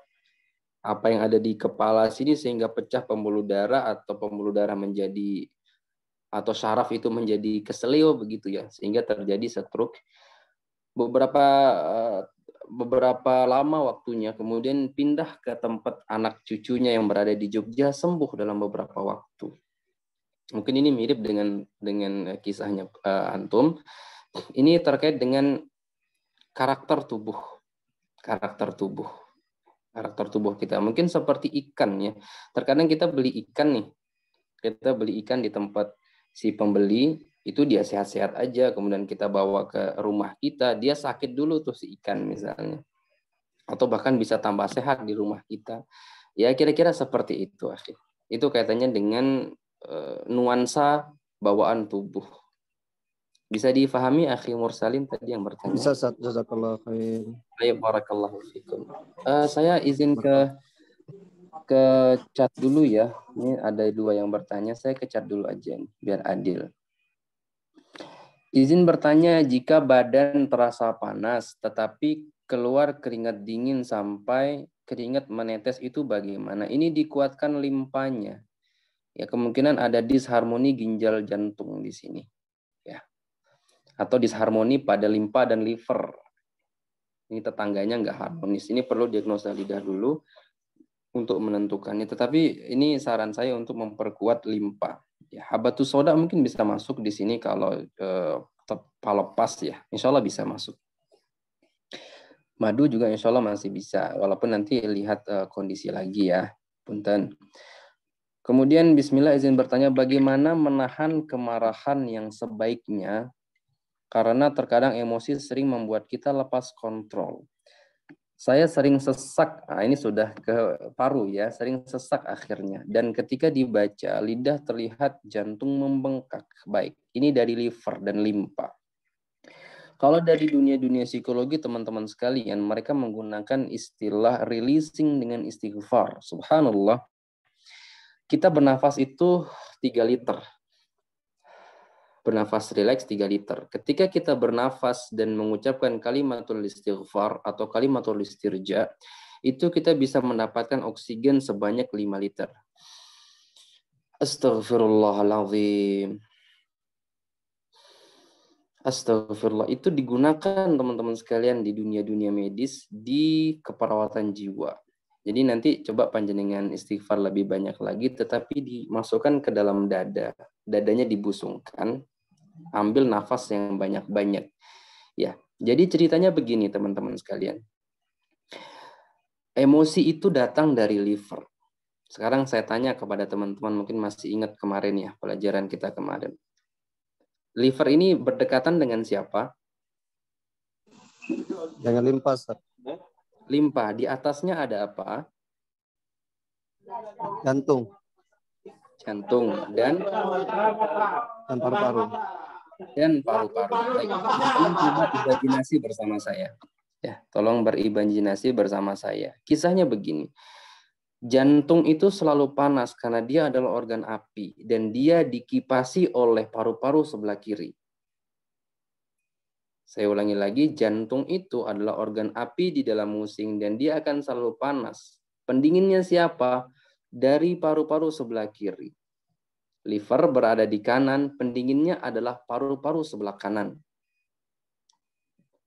apa yang ada di kepala sini sehingga pecah pembuluh darah, atau pembuluh darah menjadi, atau syaraf itu menjadi keselio begitu ya, sehingga terjadi stroke. Beberapa lama waktunya, kemudian pindah ke tempat anak cucunya yang berada di Jogja, sembuh dalam beberapa waktu. Mungkin ini mirip dengan kisahnya antum. Ini terkait dengan karakter tubuh kita. Mungkin seperti ikan ya. Terkadang kita beli ikan nih. Kita beli ikan di tempat si pembeli, itu dia sehat-sehat aja, kemudian kita bawa ke rumah kita, dia sakit dulu tuh si ikan misalnya. Atau bahkan bisa tambah sehat di rumah kita. Ya kira-kira seperti itu, akhi. Itu kaitannya dengan nuansa bawaan tubuh. Bisa difahami akhi Mursalin tadi yang bertanya? Bisa, Ustaz. Jazakallah khair. Ayo, barakallahu fikum. Saya izin ke chat dulu ya. Ini ada 2 yang bertanya, saya ke chat dulu aja nih, biar adil. Izin bertanya, jika badan terasa panas tetapi keluar keringat dingin sampai keringat menetes, itu bagaimana? Ini dikuatkan limpanya. Ya, kemungkinan ada disharmoni ginjal jantung di sini. Ya. Atau disharmoni pada limpa dan liver. Ini tetangganya nggak harmonis. Ini perlu diagnosa lidah dulu untuk menentukannya. Tetapi ini saran saya untuk memperkuat limpa. Ya, habatus soda mungkin bisa masuk di sini kalau lepas ya. Insya Allah bisa masuk. Madu juga insya Allah masih bisa. Walaupun nanti lihat kondisi lagi ya. Punten. Kemudian bismillah, izin bertanya, bagaimana menahan kemarahan yang sebaiknya? Karena terkadang emosi sering membuat kita lepas kontrol. Saya sering sesak, nah ini sudah ke paru ya, sering sesak akhirnya. Dan ketika dibaca, lidah terlihat jantung membengkak. Baik, ini dari liver dan limpa. Kalau dari dunia psikologi, teman-teman sekalian, mereka menggunakan istilah releasing dengan istighfar. Subhanallah. Kita bernafas itu 3 liter. Bernafas rileks 3 liter. Ketika kita bernafas dan mengucapkan kalimatul istighfar atau kalimatul istirja, itu kita bisa mendapatkan oksigen sebanyak 5 liter. Astaghfirullahaladzim. Astagfirullah. Itu digunakan teman-teman sekalian di dunia medis, di keperawatan jiwa. Jadi nanti coba panjenengan istighfar lebih banyak lagi, tetapi dimasukkan ke dalam dada. Dadanya dibusungkan, ambil nafas yang banyak-banyak. Ya, jadi ceritanya begini teman-teman sekalian. Emosi itu datang dari liver. Sekarang saya tanya kepada teman-teman, mungkin masih ingat kemarin ya, pelajaran kita kemarin. Liver ini berdekatan dengan siapa? Dengan limpa, Ustaz. Limpa. Di atasnya ada apa? Jantung Jantung dan paru-paru. Paru-paru. Baik. Tolong coba imajinasi bersama saya. Ya, tolong berimajinasi bersama saya. Kisahnya begini. Jantung itu selalu panas karena dia adalah organ api dan dia dikipasi oleh paru-paru sebelah kiri. Saya ulangi lagi, jantung itu adalah organ api di dalam musing dan dia akan selalu panas. Pendinginnya siapa? Dari paru-paru sebelah kiri. Liver berada di kanan, pendinginnya adalah paru-paru sebelah kanan.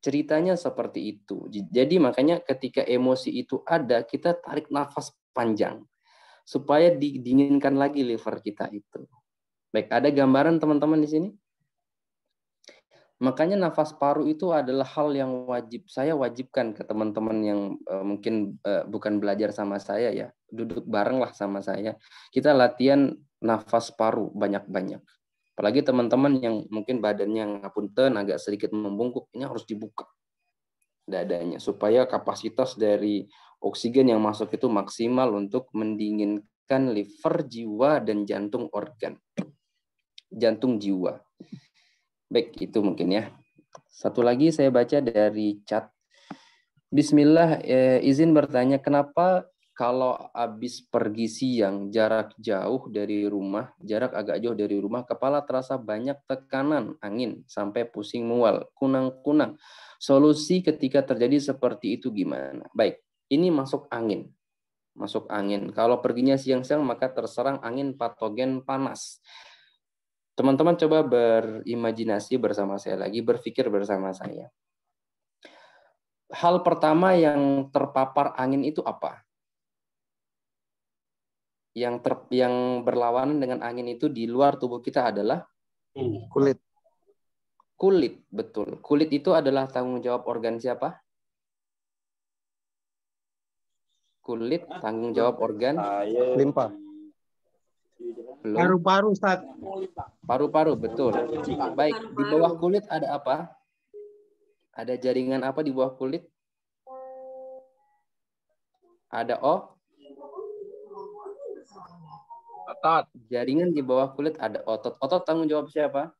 Ceritanya seperti itu. Jadi makanya ketika emosi itu ada, kita tarik nafas panjang supaya didinginkan lagi liver kita itu. Baik, ada gambaran teman-teman di sini? Makanya nafas paru itu adalah hal yang wajib. Saya wajibkan ke teman-teman yang mungkin bukan belajar sama saya ya. Duduk bareng lah sama saya. Kita latihan nafas paru banyak-banyak. Apalagi teman-teman yang mungkin badannya ngapunten agak sedikit membungkuk, ini harus dibuka dadanya. Supaya kapasitas dari oksigen yang masuk itu maksimal untuk mendinginkan liver, jiwa, dan jantung organ. Jantung jiwa. Baik, itu mungkin ya. Satu lagi saya baca dari chat. Bismillah, izin bertanya, kenapa kalau habis pergi siang, jarak agak jauh dari rumah, kepala terasa banyak tekanan angin, sampai pusing mual, kunang-kunang. Solusi ketika terjadi seperti itu gimana? Baik, ini masuk angin. Masuk angin. Kalau perginya siang-siang, maka terserang angin patogen panas. Teman-teman coba berimajinasi bersama saya lagi, berpikir bersama saya. Hal pertama yang terpapar angin itu apa? Yang berlawanan dengan angin itu di luar tubuh kita adalah kulit. Kulit, betul. Kulit itu adalah tanggung jawab organ siapa? Kulit tanggung jawab organ Limpa. Paru-paru, Ustaz. Paru-paru, betul. Baik, di bawah kulit ada apa? Ada jaringan apa di bawah kulit? Ada otot. Jaringan di bawah kulit ada otot. Otot tanggung jawab siapa?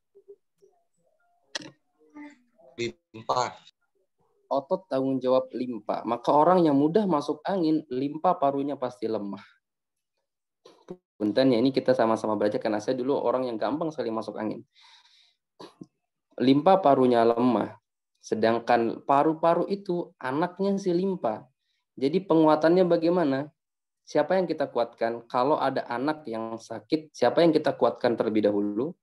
Limpa. Otot tanggung jawab limpa. Maka orang yang mudah masuk angin, limpa parunya pasti lemah. Punten ya, ini kita sama-sama belajar karena saya dulu orang yang gampang sekali masuk angin. Limpa parunya lemah. Sedangkan paru-paru itu anaknya si limpa. Jadi penguatannya bagaimana? Siapa yang kita kuatkan? Kalau ada anak yang sakit, siapa yang kita kuatkan terlebih dahulu?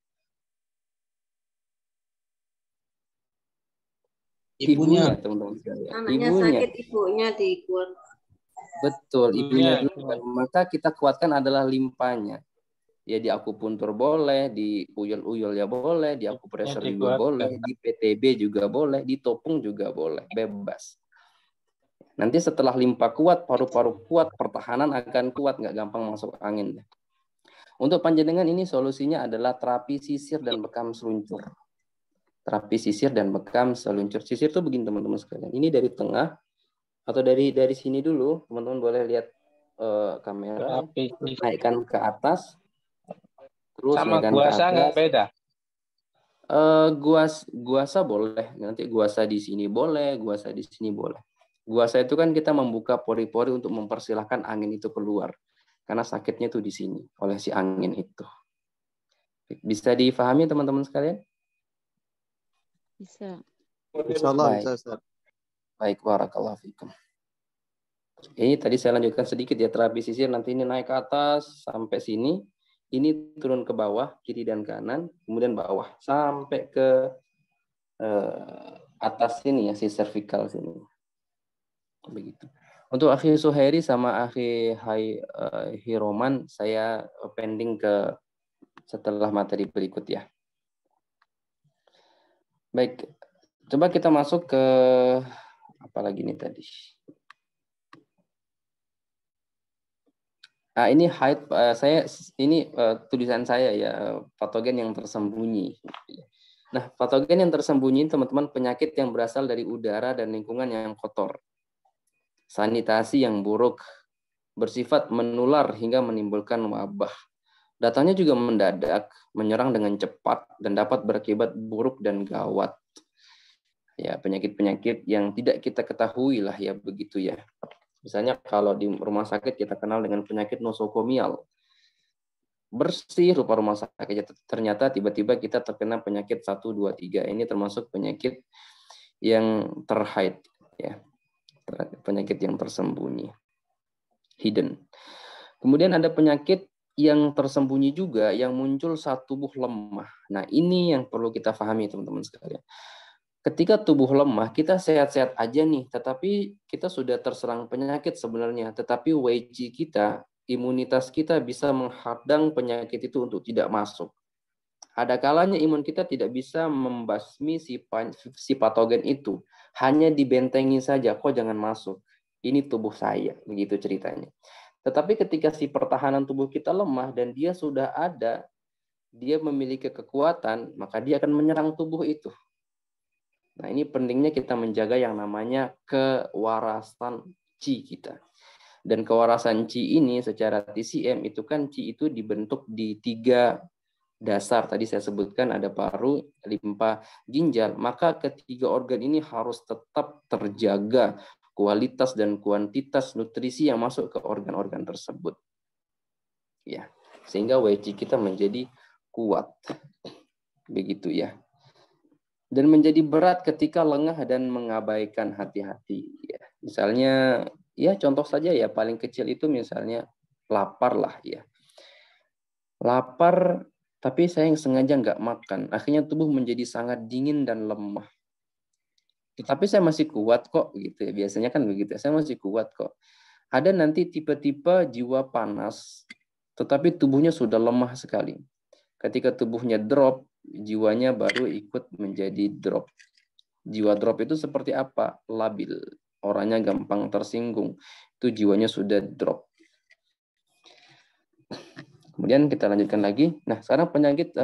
Ibunya, teman-teman sekalian. Anaknya sakit, ibunya dikuat. Betul, ibunya dulu. Maka kita kuatkan adalah limpanya. Ya di akupuntur boleh, di uyul-uyul ya boleh, di akupressor juga boleh, di PTB juga boleh, di topung juga boleh, bebas. Nanti setelah limpa kuat, paru-paru kuat, pertahanan akan kuat, nggak gampang masuk angin. Untuk panjenengan ini solusinya adalah terapi sisir dan bekam seluncur. Terapi sisir dan bekam seluncur. Sisir itu begini teman-teman sekalian. Ini dari tengah atau dari sini dulu, teman-teman boleh lihat kamera, naikkan ke atas, terus sama naikkan guasa nggak beda? Guasa boleh, nanti guasa di sini boleh, guasa di sini boleh. Guasa itu kan kita membuka pori-pori untuk mempersilahkan angin itu keluar, karena sakitnya itu di sini oleh si angin itu. Bisa difahami teman-teman sekalian? Bisa. Insyaallah bisa, Ustaz. Baik, barakallahu fikum. Ini tadi saya lanjutkan sedikit ya, terapi sisir nanti ini naik ke atas sampai sini, ini turun ke bawah, kiri dan kanan, kemudian bawah sampai ke atas sini ya, si cervical sini. Begitu. Untuk akhi Suhairi sama akhi Hiroman, saya pending ke setelah materi berikut ya. Baik, coba kita masuk ke apa lagi nih tadi? Ini haid, tulisan saya ya, patogen yang tersembunyi. Nah, patogen yang tersembunyi teman-teman penyakit yang berasal dari udara dan lingkungan yang kotor. Sanitasi yang buruk, bersifat menular hingga menimbulkan wabah. Datangnya juga mendadak, menyerang dengan cepat dan dapat berakibat buruk dan gawat. Ya, penyakit-penyakit yang tidak kita ketahui lah ya begitu ya. Misalnya kalau di rumah sakit kita kenal dengan penyakit nosokomial. Bersih rupa rumah sakit, ternyata tiba-tiba kita terkena penyakit 1, 2, 3. Ini termasuk penyakit yang terhide, ya. Penyakit yang tersembunyi, hidden. Kemudian ada penyakit yang tersembunyi juga yang muncul saat tubuh lemah. Nah, ini yang perlu kita pahami teman-teman sekalian. Ketika tubuh lemah, kita sehat-sehat aja nih, tetapi kita sudah terserang penyakit sebenarnya. Tetapi WG kita, imunitas kita bisa menghadang penyakit itu untuk tidak masuk. Ada kalanya imun kita tidak bisa membasmi si patogen itu. Hanya dibentengi saja, kok jangan masuk. Ini tubuh saya, begitu ceritanya. Tetapi ketika si pertahanan tubuh kita lemah dan dia sudah ada, dia memiliki kekuatan, maka dia akan menyerang tubuh itu. Nah, ini pentingnya kita menjaga yang namanya kewarasan qi kita. Dan kewarasan qi ini secara TCM itu kan qi itu dibentuk di 3 dasar. Tadi saya sebutkan ada paru, limpa, ginjal. Maka ketiga organ ini harus tetap terjaga kualitas dan kuantitas nutrisi yang masuk ke organ-organ tersebut. Ya, sehingga WC kita menjadi kuat. Begitu ya. Dan menjadi berat ketika lengah dan mengabaikan hati-hati. Ya. Misalnya, ya contoh saja ya, paling kecil itu misalnya lapar lah ya. Lapar, tapi saya yang sengaja nggak makan. Akhirnya tubuh menjadi sangat dingin dan lemah. Tetapi saya masih kuat kok, gitu ya. Biasanya kan begitu, saya masih kuat kok. Ada nanti tipe-tipe jiwa panas, tetapi tubuhnya sudah lemah sekali. Ketika tubuhnya drop, jiwanya baru ikut menjadi drop. Jiwa drop itu seperti apa? Labil. Orangnya gampang tersinggung. Itu jiwanya sudah drop. Kemudian kita lanjutkan lagi. Nah, sekarang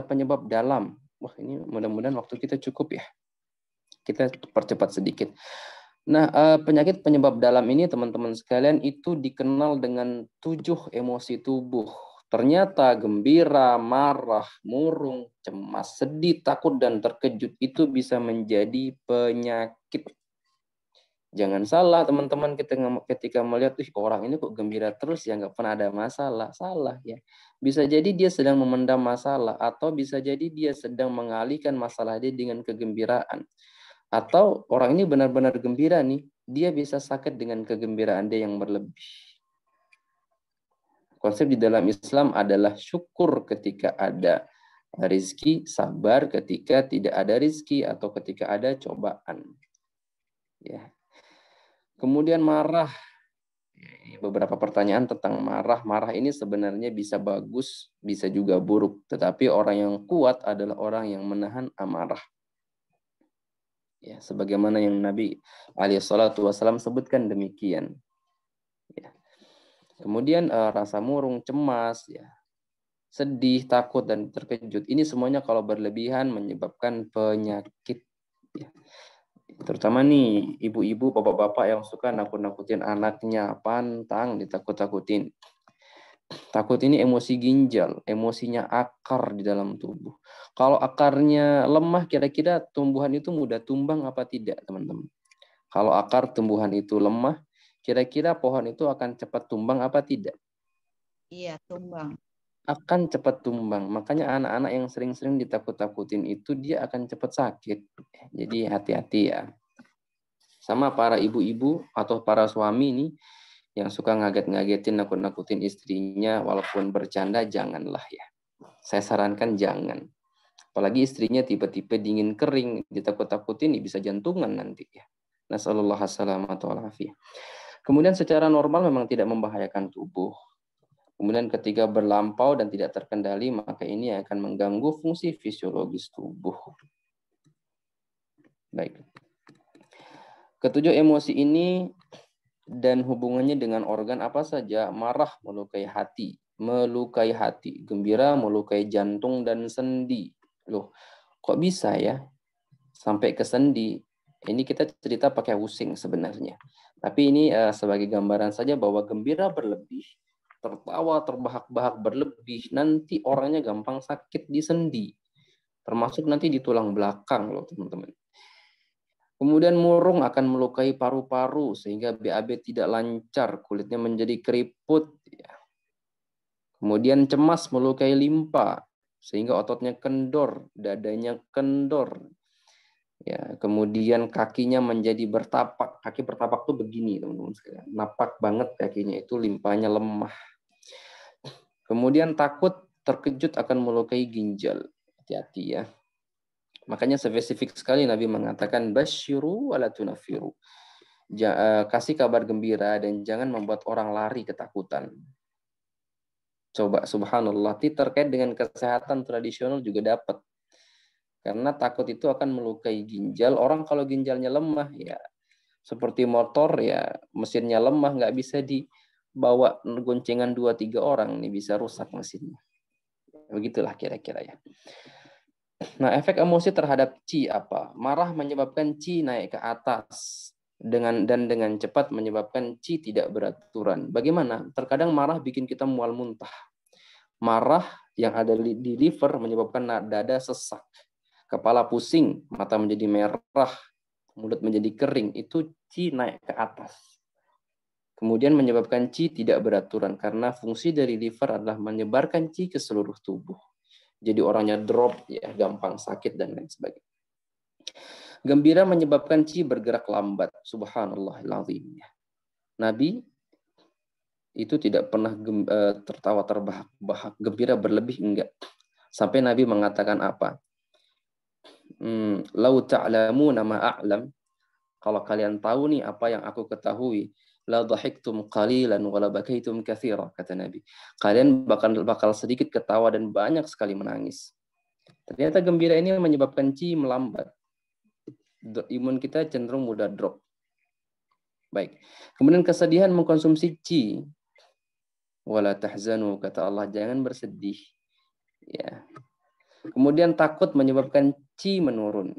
penyebab dalam. Wah, ini mudah-mudahan waktu kita cukup ya. Kita percepat sedikit. Nah, penyakit penyebab dalam ini teman-teman sekalian itu dikenal dengan 7 emosi tubuh. Ternyata gembira, marah, murung, cemas, sedih, takut, dan terkejut itu bisa menjadi penyakit. Jangan salah teman-teman ketika melihat orang ini kok gembira terus ya nggak pernah ada masalah. Salah ya. Bisa jadi dia sedang memendam masalah atau bisa jadi dia sedang mengalihkan masalah dia dengan kegembiraan. Atau orang ini benar-benar gembira nih, dia bisa sakit dengan kegembiraan dia yang berlebih. Konsep di dalam Islam adalah syukur ketika ada rizki, sabar ketika tidak ada rizki atau ketika ada cobaan. Ya. Kemudian marah. Beberapa pertanyaan tentang marah. Marah ini sebenarnya bisa bagus, bisa juga buruk. Tetapi orang yang kuat adalah orang yang menahan amarah. Ya, sebagaimana yang Nabi SAW sebutkan demikian. Ya. Kemudian rasa murung, cemas, ya, sedih, takut, dan terkejut. Ini semuanya kalau berlebihan menyebabkan penyakit. Ya. Terutama nih ibu-ibu, bapak-bapak yang suka nakut-nakutin anaknya, pantang ditakut-takutin. Takut ini emosi ginjal, emosinya akar di dalam tubuh. Kalau akarnya lemah, kira-kira tumbuhan itu mudah tumbang apa tidak, teman-teman? Kalau akar tumbuhan itu lemah, kira-kira pohon itu akan cepat tumbang apa tidak? Iya, tumbang. Akan cepat tumbang. Makanya anak-anak yang sering-sering ditakut-takutin itu dia akan cepat sakit. Jadi hati-hati ya. Sama para ibu-ibu atau para suami nih yang suka ngaget-ngagetin, nakut-nakutin istrinya walaupun bercanda, janganlah ya. Saya sarankan jangan. Apalagi istrinya tipe-tipe dingin kering, ditakut-takutin bisa jantungan nanti ya. Nasallallahu alaihi wasallam. Kemudian secara normal memang tidak membahayakan tubuh. Kemudian ketika berlampau dan tidak terkendali, maka ini akan mengganggu fungsi fisiologis tubuh. Baik. Ketujuh emosi ini dan hubungannya dengan organ apa saja. Marah melukai hati, gembira melukai jantung dan sendi. Loh, kok bisa ya sampai ke sendi? Ini kita cerita pakai using sebenarnya. Tapi ini sebagai gambaran saja bahwa gembira berlebih, tertawa terbahak-bahak berlebih, nanti orangnya gampang sakit di sendi. Termasuk nanti di tulang belakang loh teman-teman. Kemudian murung akan melukai paru-paru sehingga BAB tidak lancar, kulitnya menjadi keriput. Kemudian cemas melukai limpa sehingga ototnya kendor, dadanya kendor. Ya, kemudian kakinya menjadi bertapak. Kaki bertapak tuh begini teman-teman sekalian. Napak banget kakinya, itu limpanya lemah. Kemudian takut, terkejut akan melukai ginjal. Hati-hati ya. Makanya spesifik sekali Nabi mengatakan basyiru wala tunafiru. Kasih kabar gembira dan jangan membuat orang lari ketakutan. Coba subhanallah, terkait dengan kesehatan tradisional juga dapat. Karena takut itu akan melukai ginjal. Orang kalau ginjalnya lemah ya seperti motor ya, mesinnya lemah, nggak bisa dibawa goncengan 2-3 orang, nih bisa rusak mesinnya. Begitulah kira-kira ya. Nah, efek emosi terhadap qi apa? Marah menyebabkan qi naik ke atas dengan cepat menyebabkan qi tidak beraturan. Bagaimana? Terkadang marah bikin kita mual muntah. Marah yang ada di liver menyebabkan dada sesak, kepala pusing, mata menjadi merah, mulut menjadi kering. Itu qi naik ke atas. Kemudian menyebabkan qi tidak beraturan karena fungsi dari liver adalah menyebarkan qi ke seluruh tubuh. Jadi orangnya drop, ya gampang sakit dan lain sebagainya. Gembira menyebabkan qi bergerak lambat. Subhanallahilazim. Nabi itu tidak pernah tertawa terbahak-bahak, gembira berlebih enggak. Sampai Nabi mengatakan apa? Lau ta'lamuna ma a'lam. Kalau kalian tahu nih apa yang aku ketahui, la dhahiktum qalilan wa la bakaitum katsira, kata Nabi. Kalian bakal sedikit ketawa dan banyak sekali menangis. Ternyata gembira ini menyebabkan qi melambat. Imun kita cenderung mudah drop. Baik. Kemudian kesedihan mengkonsumsi qi. Wala tahzanu, kata Allah, jangan bersedih. Ya. Kemudian takut menyebabkan qi menurun.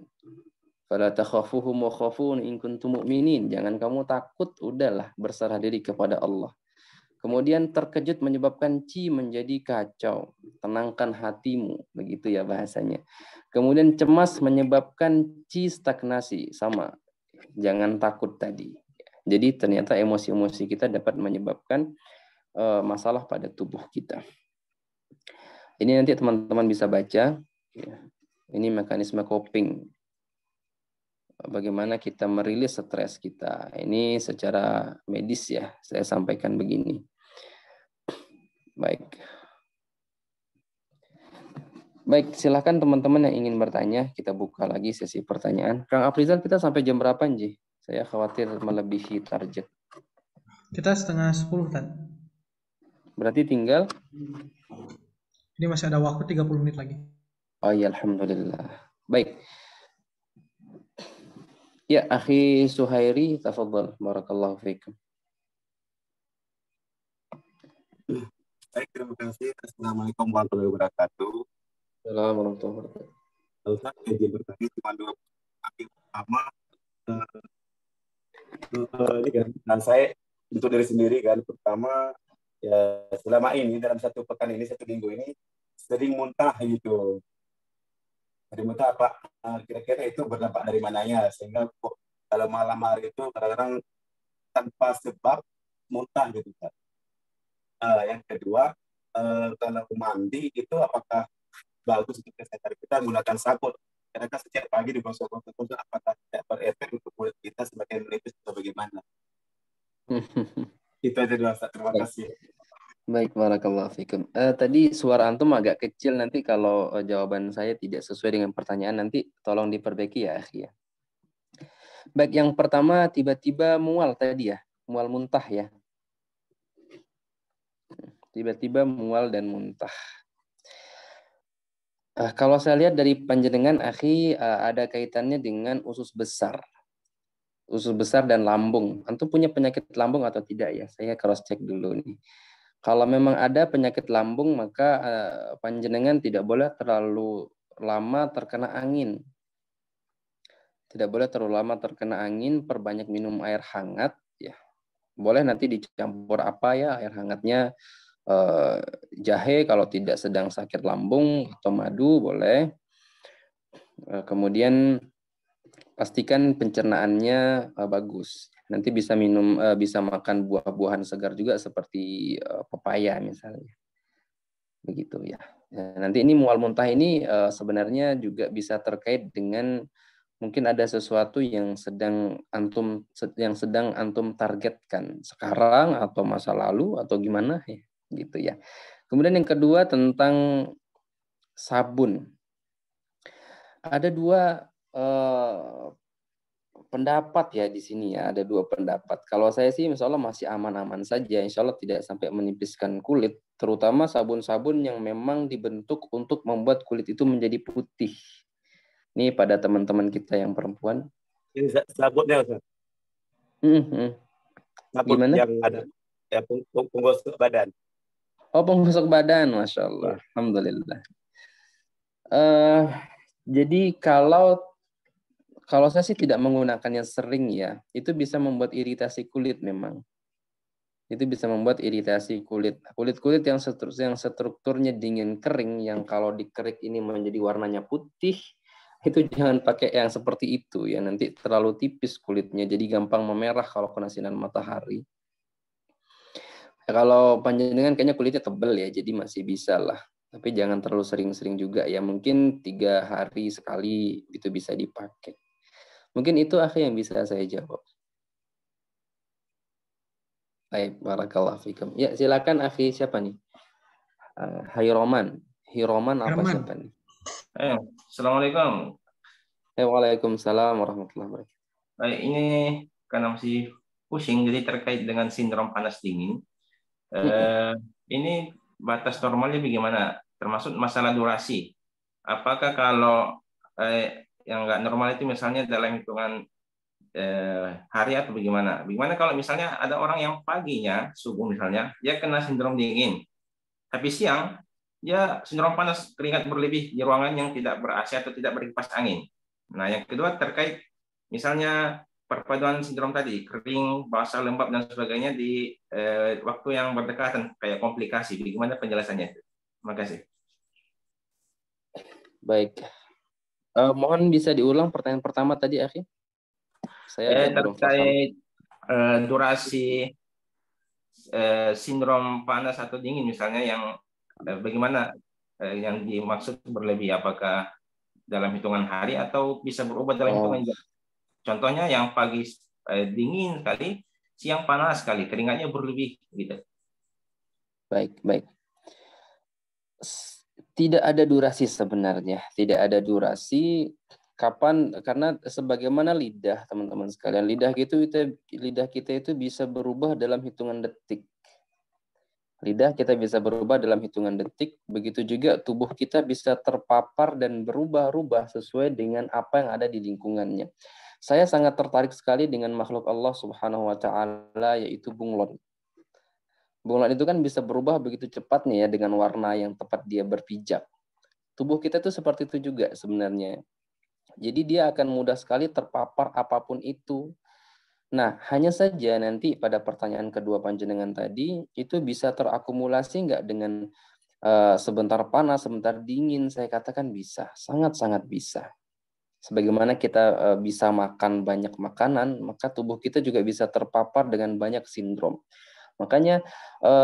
Fala takhafuhum wa khafun in kuntum mu'minin. Jangan kamu takut, udahlah berserah diri kepada Allah. Kemudian terkejut menyebabkan qi menjadi kacau. Tenangkan hatimu, begitu ya bahasanya. Kemudian cemas menyebabkan qi stagnasi, sama. Jangan takut tadi. Jadi ternyata emosi-emosi kita dapat menyebabkan masalah pada tubuh kita. Ini nanti teman-teman bisa baca. Ini mekanisme coping. Bagaimana kita merilis stres kita. Ini secara medis ya, saya sampaikan begini. Baik. Baik, silakan teman-teman yang ingin bertanya, kita buka lagi sesi pertanyaan. Kang Afrizal, kita sampai jam berapa, Nji? Saya khawatir melebihi target. Kita 9:30, Tan. Berarti tinggal? Ini masih ada waktu 30 menit lagi. Oh ya, alhamdulillah. Baik. Ya, akhi Suhairi, tafadhal. Barakallahu fiikum. Baik, terima kasih. Assalamualaikum warahmatullahi wabarakatuh. Assalamualaikum warahmatullahi wabarakatuh. Ustaz, izin bertanya cuma 2 kaki pertama. Ini kan, dan saya untuk diri sendiri kan, pertama ya selama ini dalam 1 pekan ini, 1 minggu ini sering muntah gitu. Sering muntah apa? Kira-kira itu berdampak dari mananya sehingga kalau malam hari itu kadang-kadang tanpa sebab muntah gitu kan. Yang kedua, kalau mandi itu apakah bagus untuk kesehatan kita menggunakan sabun? Karena kan setiap pagi digosok-gosok apakah tidak berefek untuk kulit kita sebagai menipis atau bagaimana? Itu aja dulu, terima kasih. Baik, barakallahu fikum. Tadi suara antum agak kecil, nanti kalau jawaban saya tidak sesuai dengan pertanyaan nanti tolong diperbaiki ya, akhi ya. Baik, yang pertama tiba-tiba mual tadi ya, mual muntah ya. Tiba-tiba mual dan muntah. Kalau saya lihat dari panjenengan, akhi, ada kaitannya dengan usus besar. usus besar dan lambung. Antum punya penyakit lambung atau tidak ya? Saya cross check dulu nih. Kalau memang ada penyakit lambung, maka panjenengan tidak boleh terlalu lama terkena angin. Tidak boleh terlalu lama terkena angin, perbanyak minum air hangat. Ya, boleh nanti dicampur apa ya air hangatnya, jahe kalau tidak sedang sakit lambung, atau madu boleh. Kemudian pastikan pencernaannya bagus. Nanti bisa minum, bisa makan buah-buahan segar juga seperti pepaya misalnya. Begitu ya. Nanti ini mual muntah ini sebenarnya juga bisa terkait dengan mungkin ada sesuatu yang sedang antum targetkan sekarang atau masa lalu atau gimana ya, gitu ya. Kemudian yang kedua tentang sabun. Ada dua pendapat ya di sini ya, ada dua pendapat. Kalau saya sih insya Allah masih aman-aman saja, insya Allah tidak sampai menipiskan kulit, terutama sabun-sabun yang memang dibentuk untuk membuat kulit itu menjadi putih. Ini pada teman-teman kita yang perempuan. Ini sabunnya, Ustaz. Sabun Gimana? yang ada ya, penggosok badan. Oh, penggosok badan, Masya Allah. Ya. Alhamdulillah. Jadi kalau saya sih tidak menggunakannya sering ya, itu bisa membuat iritasi kulit memang. Itu bisa membuat iritasi kulit. Kulit-kulit yang strukturnya dingin kering, yang kalau dikerik ini menjadi warnanya putih, itu jangan pakai yang seperti itu ya. Nanti terlalu tipis kulitnya, jadi gampang memerah kalau kena sinar matahari. Ya, kalau panjenengan kayaknya kulitnya tebal ya, jadi masih bisa lah. Tapi jangan terlalu sering-sering juga ya. Mungkin 3 hari sekali itu bisa dipakai. Mungkin itu akhi yang bisa saya jawab. Baik, barakallahu fikum. Ya, silakan akhi siapa nih? Hiroman apa siapa nih? Assalamualaikum. Waalaikumsalam warahmatullahi wabarakatuh. Baik, ini karena masih pusing jadi terkait dengan sindrom panas dingin. Ini batas normalnya bagaimana? Termasuk masalah durasi. Apakah kalau yang nggak normal itu misalnya dalam hitungan hari atau bagaimana? Bagaimana kalau misalnya ada orang yang paginya subuh misalnya dia kena sindrom dingin, tapi siang dia sindrom panas, keringat berlebih di ruangan yang tidak ber-AC atau tidak berkipas angin. Nah, yang kedua terkait misalnya perpaduan sindrom tadi, kering, basah, lembab dan sebagainya di waktu yang berdekatan kayak komplikasi. Bagaimana penjelasannya? Terima kasih. Baik. Mohon bisa diulang pertanyaan pertama tadi, akhi? Saya belum terkait durasi sindrom panas atau dingin misalnya yang bagaimana yang dimaksud berlebih, apakah dalam hitungan hari atau bisa berubah dalam hitungan jam? Contohnya yang pagi dingin sekali, siang panas sekali, keringatnya berlebih gitu. Baik. Tidak ada durasi sebenarnya, tidak ada durasi. Kapan? Karena sebagaimana lidah, teman-teman sekalian, lidah kita itu bisa berubah dalam hitungan detik. Lidah kita bisa berubah dalam hitungan detik, begitu juga tubuh kita bisa terpapar dan berubah-ubah sesuai dengan apa yang ada di lingkungannya. Saya sangat tertarik sekali dengan makhluk Allah Subhanahu wa taala, yaitu bunglon. Bunglon itu kan bisa berubah begitu cepatnya ya dengan warna yang tepat dia berpijak. Tubuh kita itu seperti itu juga sebenarnya. Jadi dia akan mudah sekali terpapar apapun itu. Nah, hanya saja nanti pada pertanyaan kedua panjenengan tadi, itu bisa terakumulasi nggak dengan sebentar panas, sebentar dingin? Saya katakan bisa, sangat-sangat bisa. Sebagaimana kita bisa makan banyak makanan, maka tubuh kita juga bisa terpapar dengan banyak sindrom. Makanya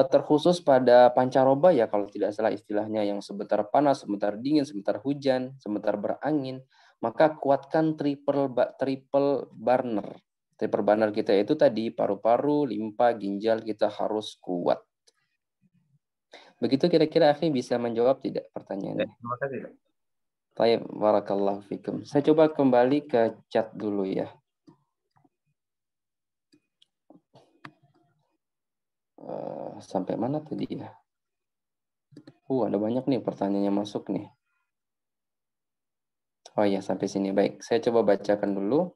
terkhusus pada pancaroba ya kalau tidak salah istilahnya, yang sebentar panas, sebentar dingin, sebentar hujan, sebentar berangin, maka kuatkan triple burner. Triple burner kita itu tadi paru-paru, limpa, ginjal kita harus kuat. Begitu kira-kira akhi bisa menjawab tidak pertanyaannya? Terima kasih. Baik, barakallahu fikum. Saya coba kembali ke chat dulu ya. Sampai mana tadi ya? Ada banyak nih pertanyaannya masuk nih. Oh ya, sampai sini. Baik, saya coba bacakan dulu.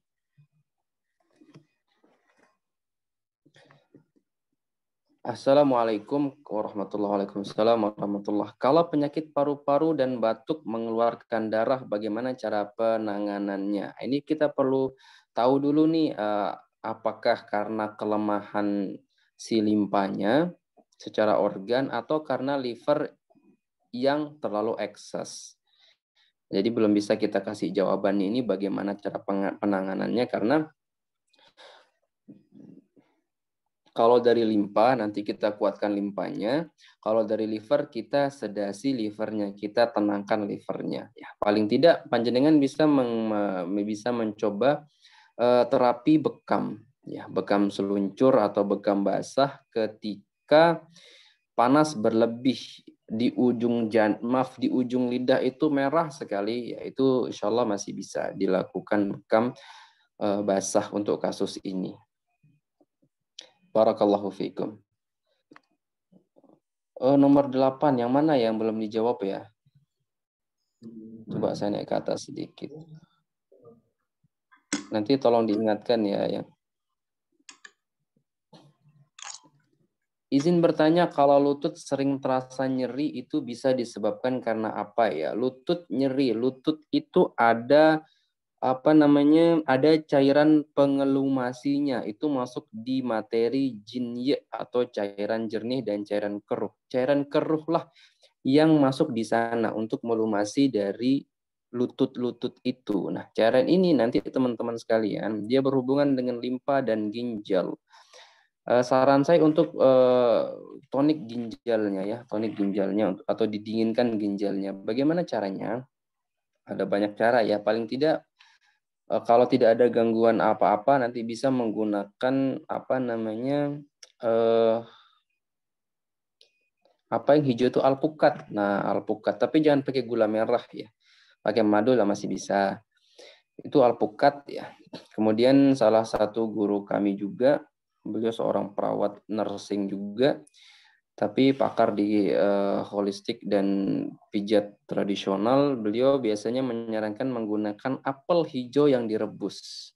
Assalamualaikum warahmatullahi wabarakatuh. Kalau penyakit paru-paru dan batuk mengeluarkan darah, bagaimana cara penanganannya? Ini kita perlu tahu dulu nih, apakah karena kelemahan si limpanya secara organ atau karena liver yang terlalu ekses. Jadi belum bisa kita kasih jawaban ini bagaimana cara penanganannya, karena kalau dari limpa, nanti kita kuatkan limpanya. Kalau dari liver, kita sedasi livernya, kita tenangkan livernya. Ya, paling tidak, panjenengan bisa mencoba terapi bekam, ya, bekam seluncur atau bekam basah ketika panas berlebih di ujung di ujung lidah itu merah sekali, yaitu insya Allah masih bisa dilakukan bekam basah untuk kasus ini. Barakallahu fiikum. Nomor 8, yang mana yang belum dijawab ya? Coba saya naik ke atas sedikit. Nanti tolong diingatkan ya. Izin bertanya, kalau lutut sering terasa nyeri itu bisa disebabkan karena apa ya? Lutut nyeri, lutut itu ada ada cairan pengelumasinya, itu masuk di materi jinye atau cairan jernih dan cairan keruh. Cairan keruh lah yang masuk di sana untuk melumasi dari lutut-lutut itu. Nah, cairan ini nanti teman-teman sekalian, dia berhubungan dengan limpa dan ginjal. Saran saya untuk tonik ginjalnya ya, tonik ginjalnya atau didinginkan ginjalnya. Bagaimana caranya? Ada banyak cara ya, paling tidak kalau tidak ada gangguan apa-apa nanti bisa menggunakan yang hijau itu alpukat. Nah, alpukat, tapi jangan pakai gula merah ya. Pakai madu lah masih bisa. Itu alpukat ya. Kemudian salah satu guru kami juga, beliau seorang perawat nursing juga, tapi pakar di holistik dan pijat tradisional. Beliau biasanya menyarankan menggunakan apel hijau yang direbus.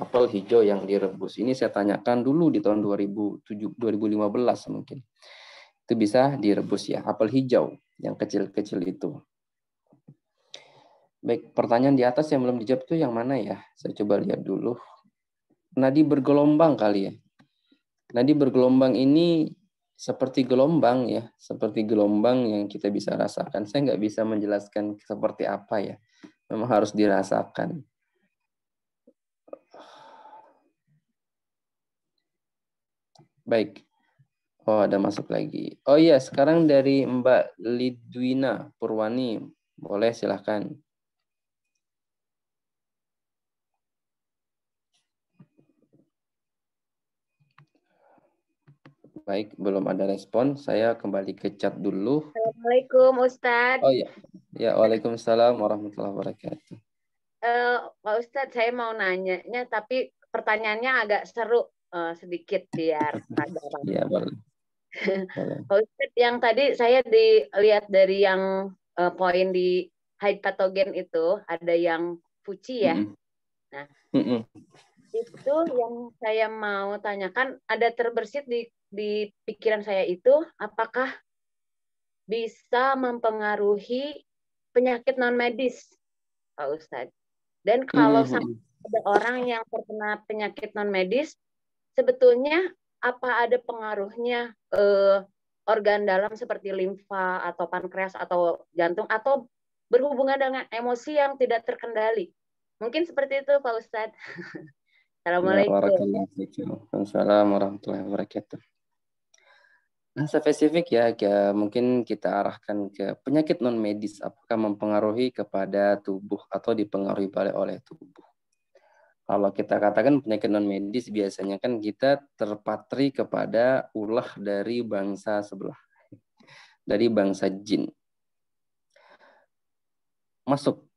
Apel hijau yang direbus. Ini saya tanyakan dulu di tahun 2015 mungkin. Itu bisa direbus ya, apel hijau yang kecil-kecil itu. Baik, pertanyaan di atas yang belum dijawab itu yang mana ya? Saya coba lihat dulu. Nadi bergelombang kali ya. Nadi bergelombang ini seperti gelombang ya, seperti gelombang yang kita bisa rasakan. Saya nggak bisa menjelaskan seperti apa ya, memang harus dirasakan. Baik, oh ada masuk lagi. Oh iya, sekarang dari Mbak Lidwina Purwani, boleh silahkan. Baik, belum ada respon. Saya kembali ke chat dulu. Assalamualaikum Ustadz. Oh iya, ya waalaikumsalam warahmatullahi wabarakatuh. Pak Ustadz, saya mau nanyanya, tapi pertanyaannya agak seru sedikit biar ada. Iya boleh. Pak Ustadz, yang tadi saya dilihat dari yang poin di hide patogen itu ada yang fuci ya. Nah, itu yang saya mau tanyakan, ada terbersit di pikiran saya itu, apakah bisa mempengaruhi penyakit non medis, Pak Ustadz? Dan kalau ada orang yang terkena penyakit non medis, sebetulnya apa ada pengaruhnya organ dalam seperti limfa atau pankreas atau jantung, atau berhubungan dengan emosi yang tidak terkendali? Mungkin seperti itu Pak Ustadz. Assalamualaikum. Waalaikumsalam warahmatullahi wabarakatuh. Nah, spesifik ya, mungkin kita arahkan ke penyakit non medis, apakah mempengaruhi kepada tubuh atau dipengaruhi oleh tubuh. Kalau kita katakan penyakit non medis, biasanya kan kita terpatri kepada ulah dari bangsa sebelah, dari bangsa jin. Masuk,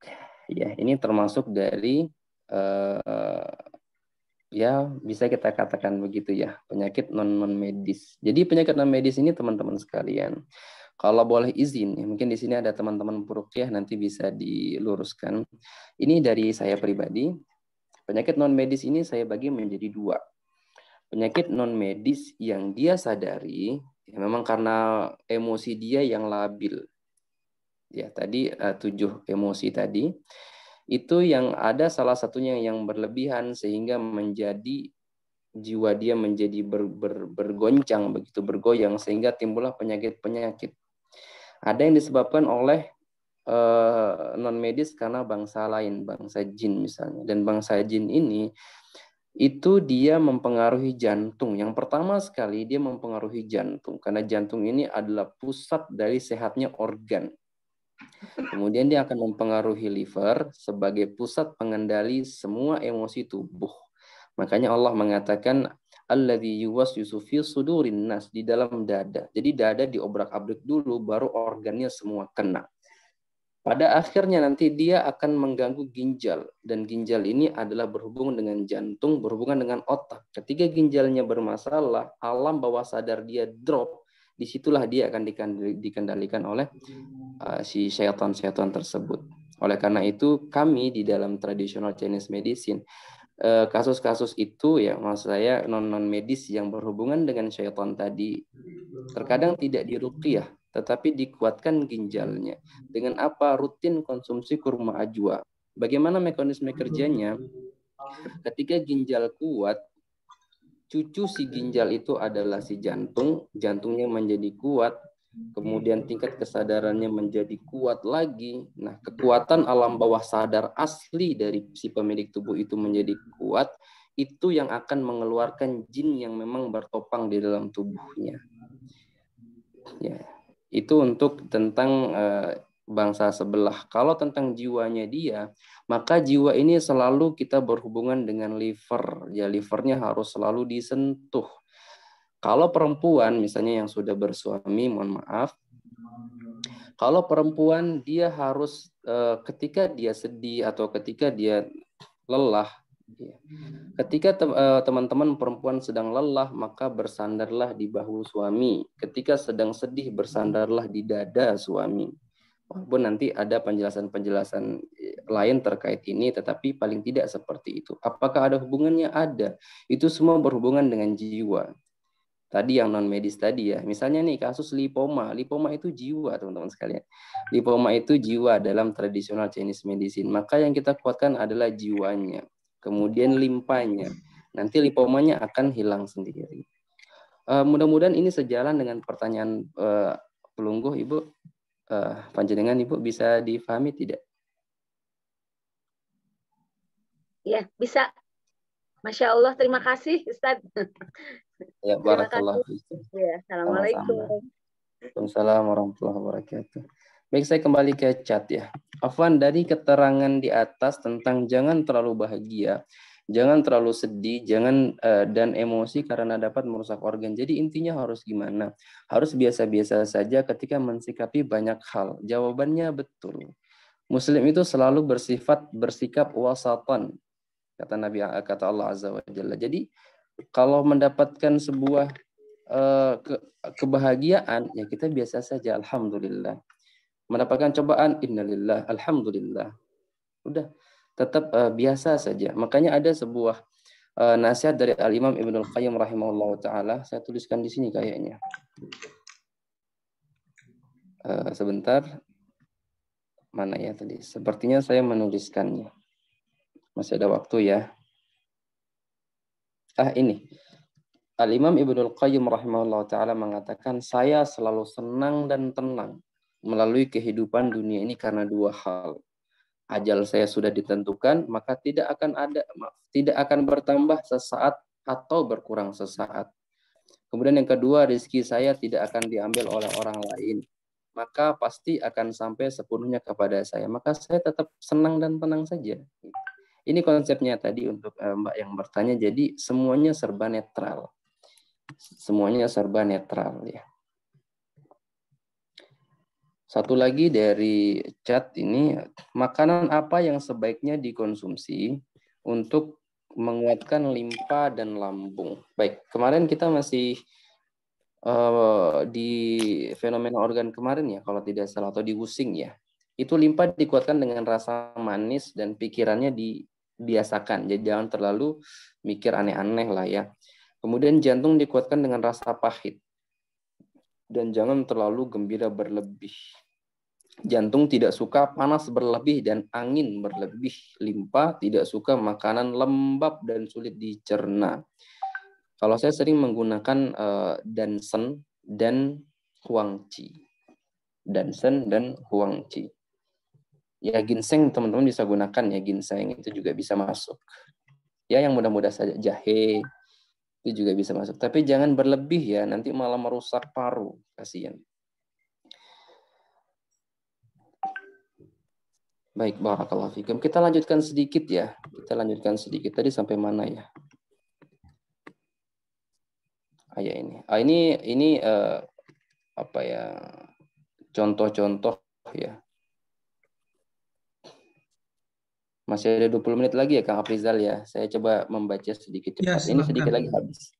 ya ini termasuk dari ya bisa kita katakan begitu ya, penyakit non medis. Jadi penyakit non medis ini teman-teman sekalian, kalau boleh izin ya, mungkin di sini ada teman-teman peruqyah nanti bisa diluruskan. Ini dari saya pribadi, penyakit non medis ini saya bagi menjadi dua. Penyakit non medis yang dia sadari ya memang karena emosi dia yang labil. Ya, tadi 7 emosi tadi itu yang ada salah satunya yang berlebihan sehingga menjadi jiwa dia menjadi bergoncang, begitu bergoyang sehingga timbullah penyakit-penyakit. Ada yang disebabkan oleh non medis karena bangsa lain, bangsa jin misalnya. Dan bangsa jin ini itu dia mempengaruhi jantung. Yang pertama sekali dia mempengaruhi jantung karena jantung ini adalah pusat dari sehatnya organ. Kemudian dia akan mempengaruhi liver sebagai pusat pengendali semua emosi tubuh. Makanya Allah mengatakan alladzi yuwaswisu fi sudurin nas, di dalam dada. Jadi dada diobrak-abrik dulu baru organnya semua kena. Pada akhirnya nanti dia akan mengganggu ginjal, dan ginjal ini adalah berhubungan dengan jantung, berhubungan dengan otak. Ketika ginjalnya bermasalah, alam bawah sadar dia drop, disitulah dia akan dikendalikan oleh si syaitan-syaitan tersebut. Oleh karena itu kami di dalam traditional Chinese medicine, kasus-kasus itu ya maksud saya non medis yang berhubungan dengan syaitan tadi terkadang tidak diruqyah tetapi dikuatkan ginjalnya. Dengan apa? Rutin konsumsi kurma ajwa. Bagaimana mekanisme kerjanya? Ketika ginjal kuat, cucu si ginjal itu adalah si jantung, jantungnya menjadi kuat, kemudian tingkat kesadarannya menjadi kuat lagi. Nah, kekuatan alam bawah sadar asli dari si pemilik tubuh itu menjadi kuat, itu yang akan mengeluarkan jin yang memang bertopang di dalam tubuhnya. Ya. Itu untuk tentang bangsa sebelah. Kalau tentang jiwanya dia, maka jiwa ini selalu kita berhubungan dengan liver. Ya, livernya harus selalu disentuh. Kalau perempuan misalnya yang sudah bersuami, mohon maaf, kalau perempuan dia harus ketika dia sedih atau ketika dia lelah, ketika teman-teman perempuan sedang lelah, maka bersandarlah di bahu suami. Ketika sedang sedih, bersandarlah di dada suami. Walaupun nanti ada penjelasan-penjelasan lain terkait ini, tetapi paling tidak seperti itu. Apakah ada hubungannya? Ada. Itu semua berhubungan dengan jiwa. Tadi yang non medis tadi ya. Misalnya nih kasus lipoma. Lipoma itu jiwa, teman-teman sekalian. Lipoma itu jiwa dalam tradisional Chinese medicine. Maka yang kita kuatkan adalah jiwanya. Kemudian limpanya, nanti lipomanya akan hilang sendiri. Mudah-mudahan ini sejalan dengan pertanyaan pelungguh, Ibu. Panjenengan Ibu bisa difahami tidak? Ya, bisa. Masya Allah, terima kasih Ustaz. Ya, barakallah. Ya, assalamualaikum. Waalaikumsalam warahmatullahi wabarakatuh. Baik, saya kembali ke chat ya. Afwan, dari keterangan di atas tentang jangan terlalu bahagia, jangan terlalu sedih, jangan dan emosi karena dapat merusak organ. Jadi intinya harus gimana? Harus biasa-biasa saja ketika mensikapi banyak hal. Jawabannya betul. Muslim itu selalu bersikap wasatan, kata Nabi, kata Allah Azza wa Jalla. Jadi kalau mendapatkan sebuah kebahagiaan, ya kita biasa saja, alhamdulillah. Mendapatkan cobaan, innalillah, alhamdulillah. Udah, tetap biasa saja. Makanya ada sebuah nasihat dari Al-Imam Ibnul Qayyim rahimahullah ta'ala. Saya tuliskan di sini kayaknya. Sebentar. Mana ya tadi? Sepertinya saya menuliskannya. Masih ada waktu ya. Ini. Al-Imam Ibnul Qayyim rahimahullah ta'ala mengatakan, saya selalu senang dan tenang melalui kehidupan dunia ini karena dua hal. Ajal saya sudah ditentukan, maka tidak akan bertambah sesaat atau berkurang sesaat. Kemudian yang kedua, rezeki saya tidak akan diambil oleh orang lain, maka pasti akan sampai sepenuhnya kepada saya. Maka saya tetap senang dan tenang saja. Ini konsepnya tadi untuk Mbak yang bertanya. Jadi semuanya serba netral. Semuanya serba netral ya. Satu lagi dari chat ini, makanan apa yang sebaiknya dikonsumsi untuk menguatkan limpa dan lambung? Baik, kemarin kita masih di fenomena organ kemarin ya, kalau tidak salah, atau di Wusing ya. Itu limpa dikuatkan dengan rasa manis dan pikirannya dibiasakan. Jadi jangan terlalu mikir aneh-aneh lah ya. Kemudian jantung dikuatkan dengan rasa pahit. Dan jangan terlalu gembira berlebih. Jantung tidak suka panas berlebih dan angin berlebih. Limpa tidak suka makanan lembab dan sulit dicerna. Kalau saya sering menggunakan Dansen dan Huangqi. Dansen dan Huangqi. Ya ginseng teman-teman bisa gunakan ya, ginseng itu juga bisa masuk. Ya yang mudah-mudah saja, jahe itu juga bisa masuk. Tapi jangan berlebih ya, nanti malah merusak paru, kasihan. Baik, barakallahu fikum. Kita lanjutkan sedikit ya. Kita lanjutkan sedikit. Tadi sampai mana ya? Ya ini. Ini apa ya? Contoh-contoh ya. Masih ada 20 menit lagi ya Kang Afrizal ya. Saya coba membaca sedikit cepat. Ya, ini sedikit lagi habis.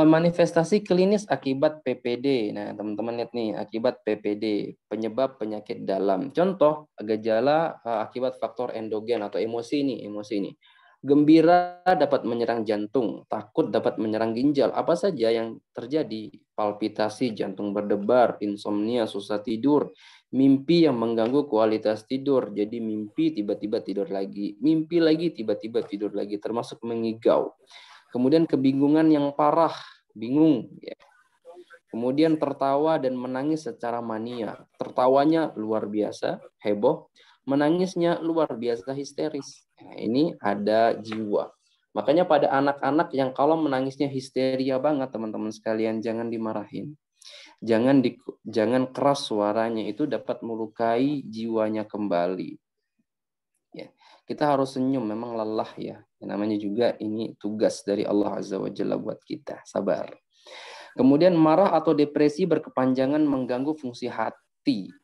Manifestasi klinis akibat PPD. Nah, teman-teman lihat nih, akibat PPD, penyebab penyakit dalam. Contoh, gejala akibat faktor endogen atau emosi ini. Gembira dapat menyerang jantung, takut dapat menyerang ginjal. Apa saja yang terjadi? Palpitasi, jantung berdebar, insomnia, susah tidur, mimpi yang mengganggu kualitas tidur. Jadi mimpi tiba-tiba tidur lagi, mimpi lagi tiba-tiba tidur lagi, termasuk mengigau. Kemudian kebingungan yang parah, bingung. Ya. Kemudian tertawa dan menangis secara mania. Tertawanya luar biasa, heboh. Menangisnya luar biasa histeris. Nah, ini ada jiwa. Makanya pada anak-anak yang kalau menangisnya histeria banget, teman-teman sekalian, jangan dimarahin. Jangan keras suaranya, itu dapat melukai jiwanya kembali. Ya. Kita harus senyum, memang lelah ya. Namanya juga ini tugas dari Allah Azza wa Jalla buat kita. Sabar. Kemudian marah atau depresi berkepanjangan mengganggu fungsi hati.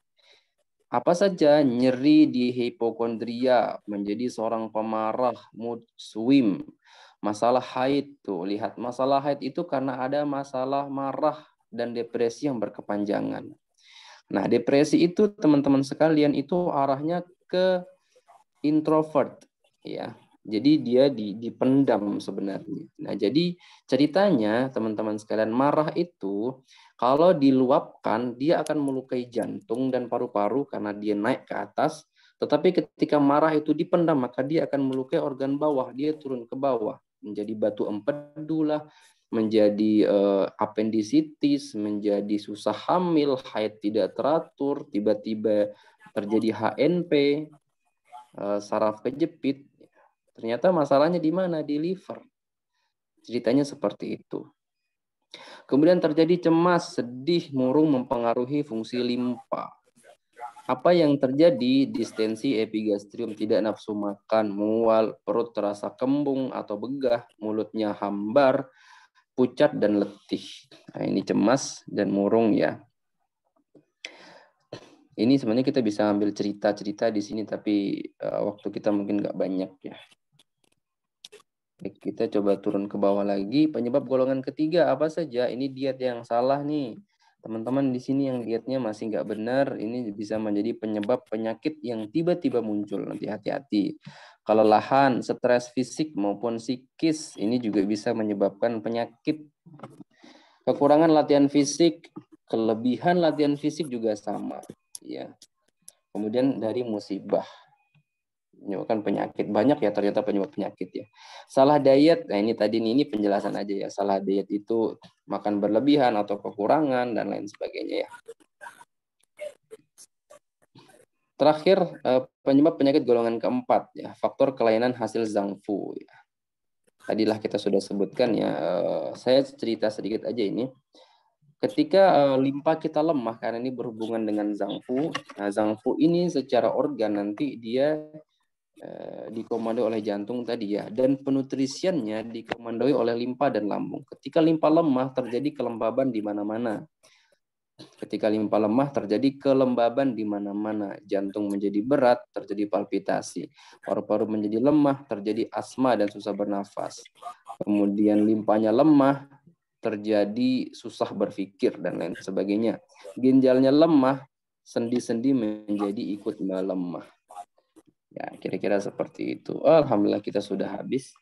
Apa saja? Nyeri di hipokondria, menjadi seorang pemarah, mood swing, masalah haid. Tuh, lihat masalah haid itu karena ada masalah marah dan depresi yang berkepanjangan. Nah, depresi itu teman-teman sekalian itu arahnya ke introvert ya. Jadi dia dipendam sebenarnya. Nah, jadi ceritanya teman-teman sekalian, marah itu kalau diluapkan dia akan melukai jantung dan paru-paru karena dia naik ke atas. Tetapi ketika marah itu dipendam maka dia akan melukai organ bawah, dia turun ke bawah, menjadi batu empedu lah, menjadi appendicitis, menjadi susah hamil, haid tidak teratur, tiba-tiba terjadi HNP, saraf kejepit. Ternyata masalahnya di mana? Di liver. Ceritanya seperti itu. Kemudian terjadi cemas, sedih, murung mempengaruhi fungsi limpa. Apa yang terjadi? Distensi epigastrium, tidak nafsu makan, mual, perut terasa kembung atau begah, mulutnya hambar, pucat dan letih. Nah, ini cemas dan murung ya. Ini sebenarnya kita bisa ambil cerita-cerita di sini, tapi waktu kita mungkin nggak banyak ya. Kita coba turun ke bawah lagi. Penyebab golongan ketiga apa saja? Ini diet yang salah nih. Teman-teman di sini yang dietnya masih nggak benar, ini bisa menjadi penyebab penyakit yang tiba-tiba muncul. Nanti hati-hati. Kelelahan, stres fisik maupun psikis, ini juga bisa menyebabkan penyakit. Kekurangan latihan fisik, kelebihan latihan fisik juga sama. Ya. Kemudian dari musibah, menyebabkan penyakit. Banyak ya ternyata penyebab penyakit ya. Salah diet, nah ini tadi ini penjelasan aja ya. Salah diet itu makan berlebihan atau kekurangan dan lain sebagainya ya. Terakhir, penyebab penyakit golongan keempat ya, faktor kelainan hasil Zhang-Fu ya. Tadilah kita sudah sebutkan ya. Saya cerita sedikit aja ini. Ketika limpa kita lemah karena ini berhubungan dengan Zhang-Fu. Nah, Zhang-Fu ini secara organ nanti dia dikomandoi oleh jantung tadi ya, dan penutrisiannya dikomandoi oleh limpa dan lambung. Ketika limpa lemah terjadi kelembaban di mana-mana. Ketika limpa lemah terjadi kelembaban di mana-mana. Jantung menjadi berat, terjadi palpitasi. Paru-paru menjadi lemah, terjadi asma dan susah bernafas. Kemudian limpanya lemah, terjadi susah berpikir dan lain sebagainya. Ginjalnya lemah, sendi-sendi menjadi ikut melemah. Ya, kira-kira seperti itu. Alhamdulillah kita sudah habis.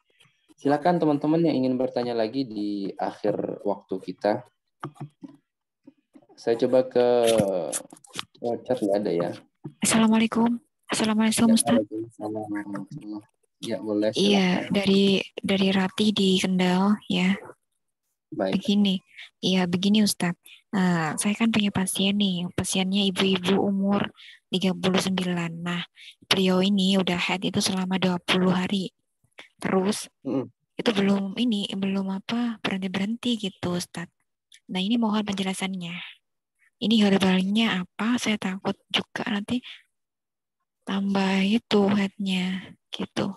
Silakan teman-teman yang ingin bertanya lagi di akhir waktu kita. Saya coba ke chat, nggak ada ya. Assalamualaikum. Assalamualaikum Ustaz. Ya boleh. Iya, dari Rati di Kendal ya. Baik. Begini Ustaz. Saya kan punya pasien nih. Pasiennya ibu-ibu umur 39. Nah, beliau ini udah haid itu selama 20 hari. Terus itu belum berhenti gitu Ustaz. Nah, ini mohon penjelasannya. Ini herbalnya apa? Saya takut juga nanti tambah itu haidnya gitu.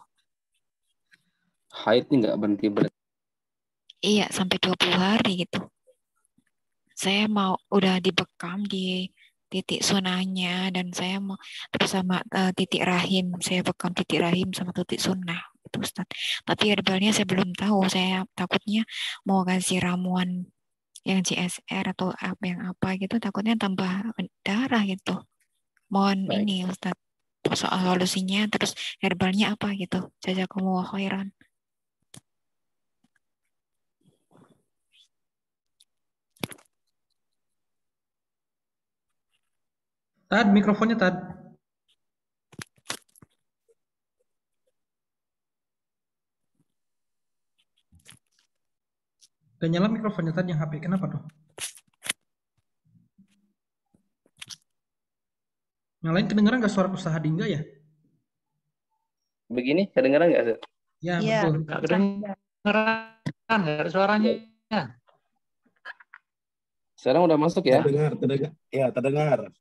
Haid ini nggak berhenti. Iya, sampai 20 hari gitu. Saya udah dibekam di titik sunahnya dan saya mau terus sama titik rahim. Saya bekam titik rahim sama titik sunah itu Ustaz. Tapi herbalnya saya belum tahu. Saya takutnya mau kasih ramuan yang CSR atau apa gitu, takutnya tambah darah gitu. Mohon ini Ustaz, soal solusinya, terus herbalnya apa gitu. Jazakumullah khairan. Tad, mikrofonnya Tad. Gak nyala mikrofonnya Tad yang HP, kenapa tuh? Yang lain kedengeran nggak suara usaha Dingga ya? Begini, kedengeran nggak? Ya, betul. Nggak kedengeran, nggak ada suaranya. Sekarang udah masuk ya? Terdengar. Ya, terdengar.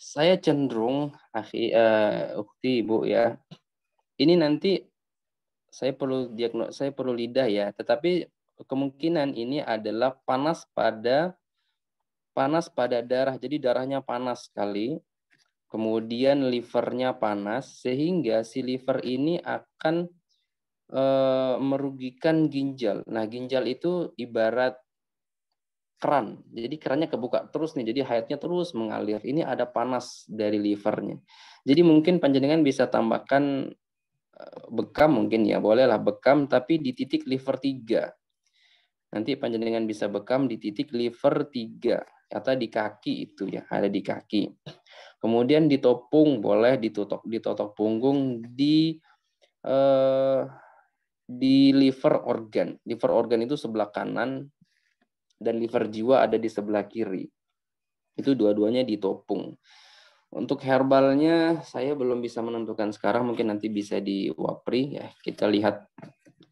Saya cenderung, ukti Ibu ya. Ini nanti saya perlu lidah ya. Tetapi kemungkinan ini adalah panas pada darah. Jadi darahnya panas sekali. Kemudian livernya panas sehingga si liver ini akan merugikan ginjal. Nah, ginjal itu ibarat keran. Jadi kerannya kebuka terus nih. Jadi haidnya terus mengalir. Ini ada panas dari livernya. Jadi mungkin panjenengan bisa tambahkan bekam mungkin ya. Bolehlah bekam tapi di titik liver 3. Nanti panjenengan bisa bekam di titik liver 3 atau di kaki itu ya, ada di kaki. Kemudian ditopung, boleh ditotok punggung di liver organ. Liver organ itu sebelah kanan dan liver jiwa ada di sebelah kiri. Itu dua-duanya ditopung. Untuk herbalnya saya belum bisa menentukan sekarang, mungkin nanti bisa di Wapri ya. Kita lihat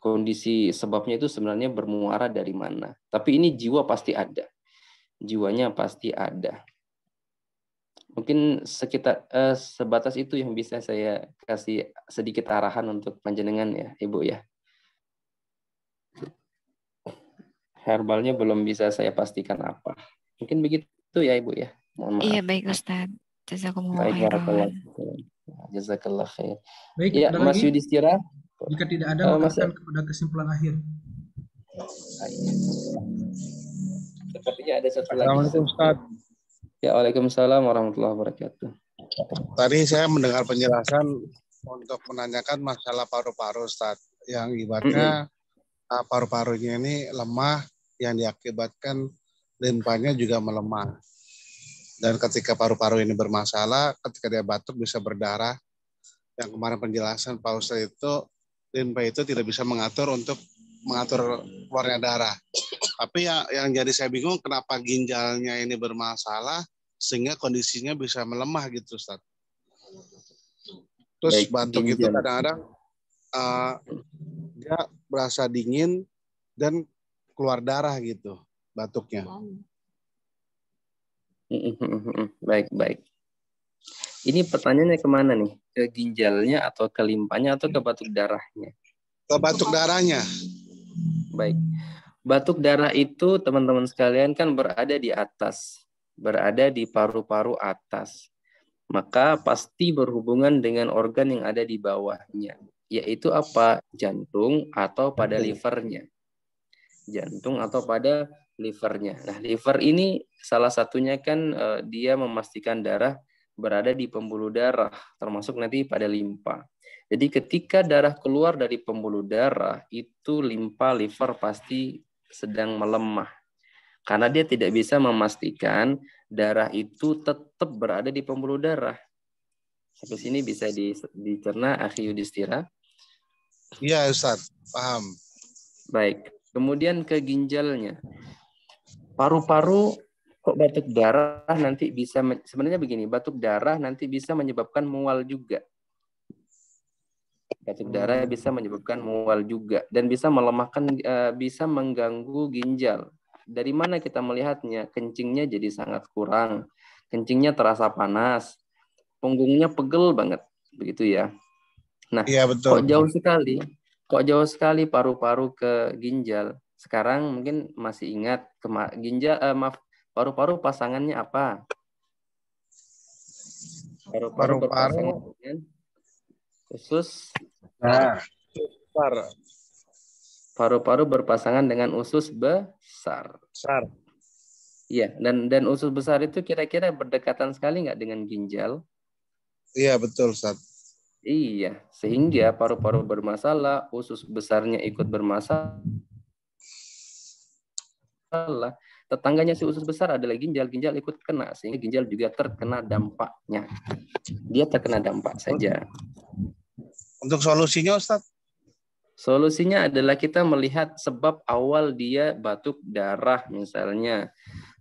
kondisi sebabnya itu sebenarnya bermuara dari mana. Tapi ini jiwa pasti ada. Jiwanya pasti ada. Mungkin sekitar sebatas itu yang bisa saya kasih sedikit arahan untuk panjenengan ya, Ibu ya. Herbalnya belum bisa saya pastikan apa. Mungkin begitu ya, Ibu ya. Mohon maaf. Iya, baik Ustaz. Jazakumullah khairan. Jazakallah khair. Baik, ya, Mas Yudhistira. Jika tidak ada, maka kepada kesimpulan akhir. Sepertinya ada satu lagi. Assalamualaikum Ustaz. Ya, waalaikumsalam warahmatullahi wabarakatuh. Tadi saya mendengar penjelasan untuk menanyakan masalah paru-paru Ustaz. Yang ibaratnya paru-parunya ini lemah yang diakibatkan limfanya juga melemah. Dan ketika paru-paru ini bermasalah, ketika dia batuk bisa berdarah. Yang kemarin penjelasan Pak Ustaz itu, limfa itu tidak bisa mengatur keluarnya darah. Tapi yang jadi saya bingung kenapa ginjalnya ini bermasalah sehingga kondisinya bisa melemah gitu Ustaz. Terus batuk itu kadang-kadang dia berasa dingin dan keluar darah gitu batuknya. Baik. Ini pertanyaannya kemana nih? Ke ginjalnya atau ke limfanya atau ke batuk darahnya? Ke batuk darahnya. Baik. Batuk darah itu teman-teman sekalian kan berada di atas, berada di paru-paru atas. Maka pasti berhubungan dengan organ yang ada di bawahnya, yaitu apa? Jantung atau pada livernya. Jantung atau pada livernya. Nah, liver ini salah satunya kan dia memastikan darah berada di pembuluh darah, termasuk nanti pada limpa. Jadi ketika darah keluar dari pembuluh darah, itu limfa liver pasti sedang melemah. Karena dia tidak bisa memastikan darah itu tetap berada di pembuluh darah. Sampai sini bisa dicerna, Akhi Yudhistira? Iya, Ustaz. Paham. Baik. Kemudian ke ginjalnya. Paru-paru kok batuk darah nanti bisa, sebenarnya begini, batuk darah nanti bisa menyebabkan mual juga. Batuk darah bisa menyebabkan mual juga dan bisa melemahkan, bisa mengganggu ginjal. Dari mana kita melihatnya? Kencingnya jadi sangat kurang, kencingnya terasa panas, punggungnya pegel banget, begitu ya. Nah, iya, betul. Kok jauh sekali paru-paru ke ginjal. Sekarang mungkin masih ingat paru-paru pasangannya apa? Paru-paru berpasangan dengan usus. Paru-paru berpasangan dengan usus besar. Iya, dan usus besar itu kira-kira berdekatan sekali nggak dengan ginjal? Iya, betul, Ustaz. Iya, sehingga paru-paru bermasalah, usus besarnya ikut bermasalah. Tetangganya si usus besar adalah ginjal ikut kena, sehingga ginjal juga terkena dampaknya. Dia terkena dampak saja. Untuk solusinya, Ustaz? Solusinya adalah kita melihat sebab awal dia batuk darah, misalnya.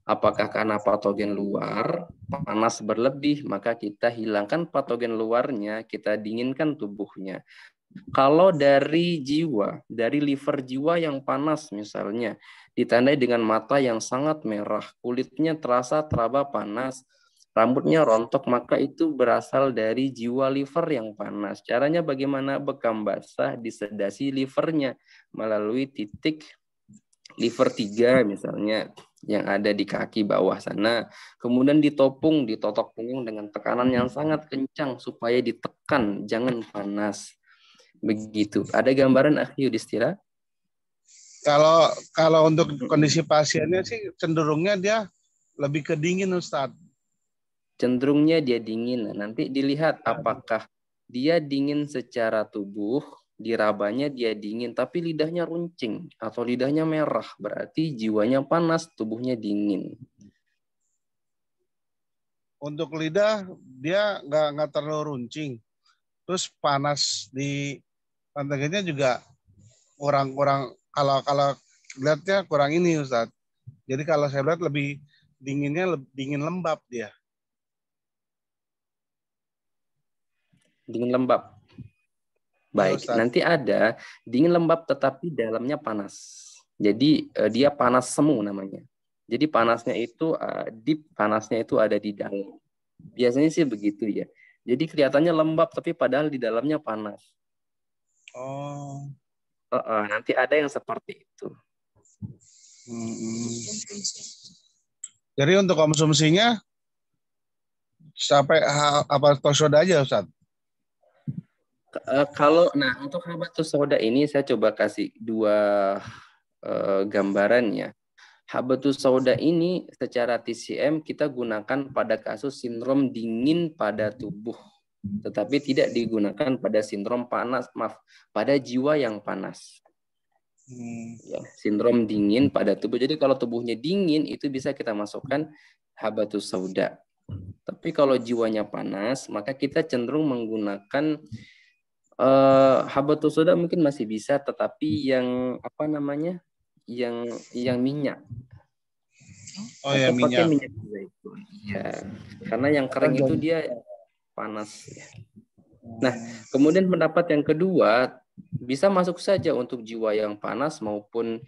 Apakah karena patogen luar, panas berlebih, maka kita hilangkan patogen luarnya, kita dinginkan tubuhnya. Kalau dari jiwa, dari liver jiwa yang panas misalnya, ditandai dengan mata yang sangat merah, kulitnya teraba panas, rambutnya rontok, maka itu berasal dari jiwa liver yang panas. Caranya bagaimana? Bekam basah disedasi livernya melalui titik liver 3 misalnya yang ada di kaki bawah sana. Kemudian ditotok punggung dengan tekanan yang sangat kencang supaya ditekan, jangan panas. Begitu. Ada gambaran, Akhi Yudhistira? Kalau untuk kondisi pasiennya sih cenderungnya dia lebih ke dingin, Ustaz. Cenderungnya dia dingin. Nanti dilihat apakah dia dingin secara tubuh, dirabanya dia dingin, tapi lidahnya runcing atau lidahnya merah, berarti jiwanya panas, tubuhnya dingin. Untuk lidah dia nggak terlalu runcing, terus panas di pantatnya juga kurang kalau lihatnya kurang ini, Ustaz. Jadi kalau saya lihat lebih dinginnya dingin lembab dia. Dingin lembab. Baik, ya, nanti ada dingin lembab tetapi dalamnya panas. Jadi dia panas semu namanya. Jadi panasnya itu panasnya itu ada di dalam. Biasanya sih begitu ya. Jadi kelihatannya lembab tapi padahal di dalamnya panas. Oh. Nanti ada yang seperti itu. Jadi untuk konsumsinya sampai apa soda aja, Ustaz? Untuk habatus sauda ini saya coba kasih dua gambarannya. Habatus sauda ini secara TCM kita gunakan pada kasus sindrom dingin pada tubuh, tetapi tidak digunakan pada sindrom pada jiwa yang panas. Ya, sindrom dingin pada tubuh. Jadi kalau tubuhnya dingin itu bisa kita masukkan habatus sauda. Tapi kalau jiwanya panas, maka kita cenderung menggunakan habatus sauda mungkin masih bisa, tetapi yang apa namanya, yang minyak. Oh ya, minyak. Minyak zaitun. Ya, karena yang kering itu dia panas. Ya. Nah, kemudian pendapat yang kedua bisa masuk saja untuk jiwa yang panas maupun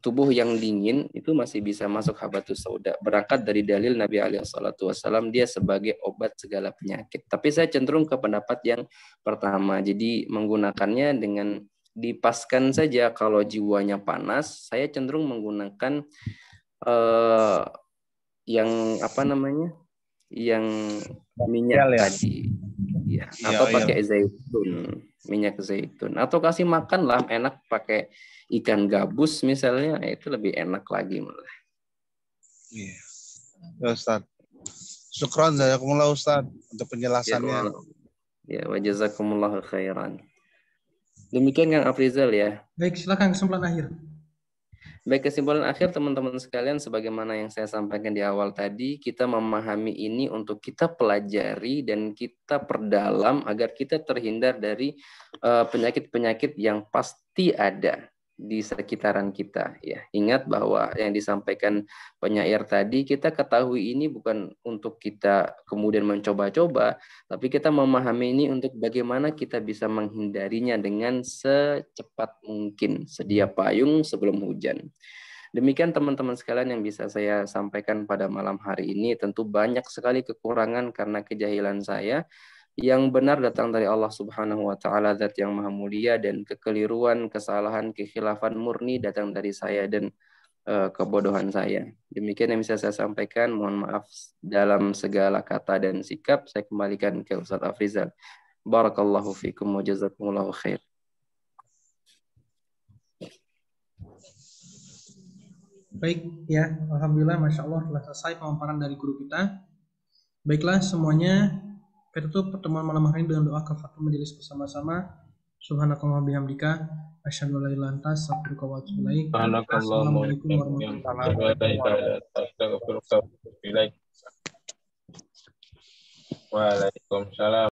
tubuh yang dingin, itu masih bisa masuk habatus sauda. Berangkat dari dalil Nabi SAW, dia sebagai obat segala penyakit. Tapi saya cenderung ke pendapat yang pertama. Jadi menggunakannya dengan dipaskan saja. Kalau jiwanya panas, saya cenderung menggunakan yang apa namanya, yang minyak tadi. Ya, atau pakai zaitun, minyak zaitun. Atau kasih makan lah, enak pakai ikan gabus misalnya, itu lebih enak lagi malah. Iya. Ustaz. Syukran jazakumullah Ustaz untuk penjelasannya. Ya, wa jazakumullahu khairan. Demikian Kang Afrizal ya. Baik, silakan kesimpulan akhir. Baik, kesimpulan akhir teman-teman sekalian, sebagaimana yang saya sampaikan di awal tadi, kita memahami ini untuk kita pelajari dan kita perdalam agar kita terhindar dari penyakit-penyakit yang pasti ada di sekitaran kita. Ya, ingat bahwa yang disampaikan penyair tadi, kita ketahui ini bukan untuk kita kemudian mencoba-coba, tapi kita memahami ini untuk bagaimana kita bisa menghindarinya dengan secepat mungkin, sedia payung sebelum hujan. Demikian teman-teman sekalian yang bisa saya sampaikan pada malam hari ini. Tentu banyak sekali kekurangan karena kejahilan saya. Yang benar datang dari Allah Subhanahu wa taala, Zat yang Maha Mulia, dan kekeliruan, kesalahan, kekhilafan murni datang dari saya dan kebodohan saya. Demikian yang bisa saya sampaikan. Mohon maaf dalam segala kata dan sikap. Saya kembalikan ke Ustaz Afrizal. Barakallahu fikum wa jazakumullahu khair. Baik, ya, alhamdulillah, masya Allah telah selesai pemaparan dari guru kita. Baiklah semuanya, kita tutup pertemuan malam hari ini dengan doa kafaratul majelis bersama-sama. Subhanakallahumma bihamdika, asyhadu an la ilaha illa anta, astaghfiruka wa atubu ilaik. Assalamualaikum warahmatullahi wabarakatuh. Waalaikumsalam.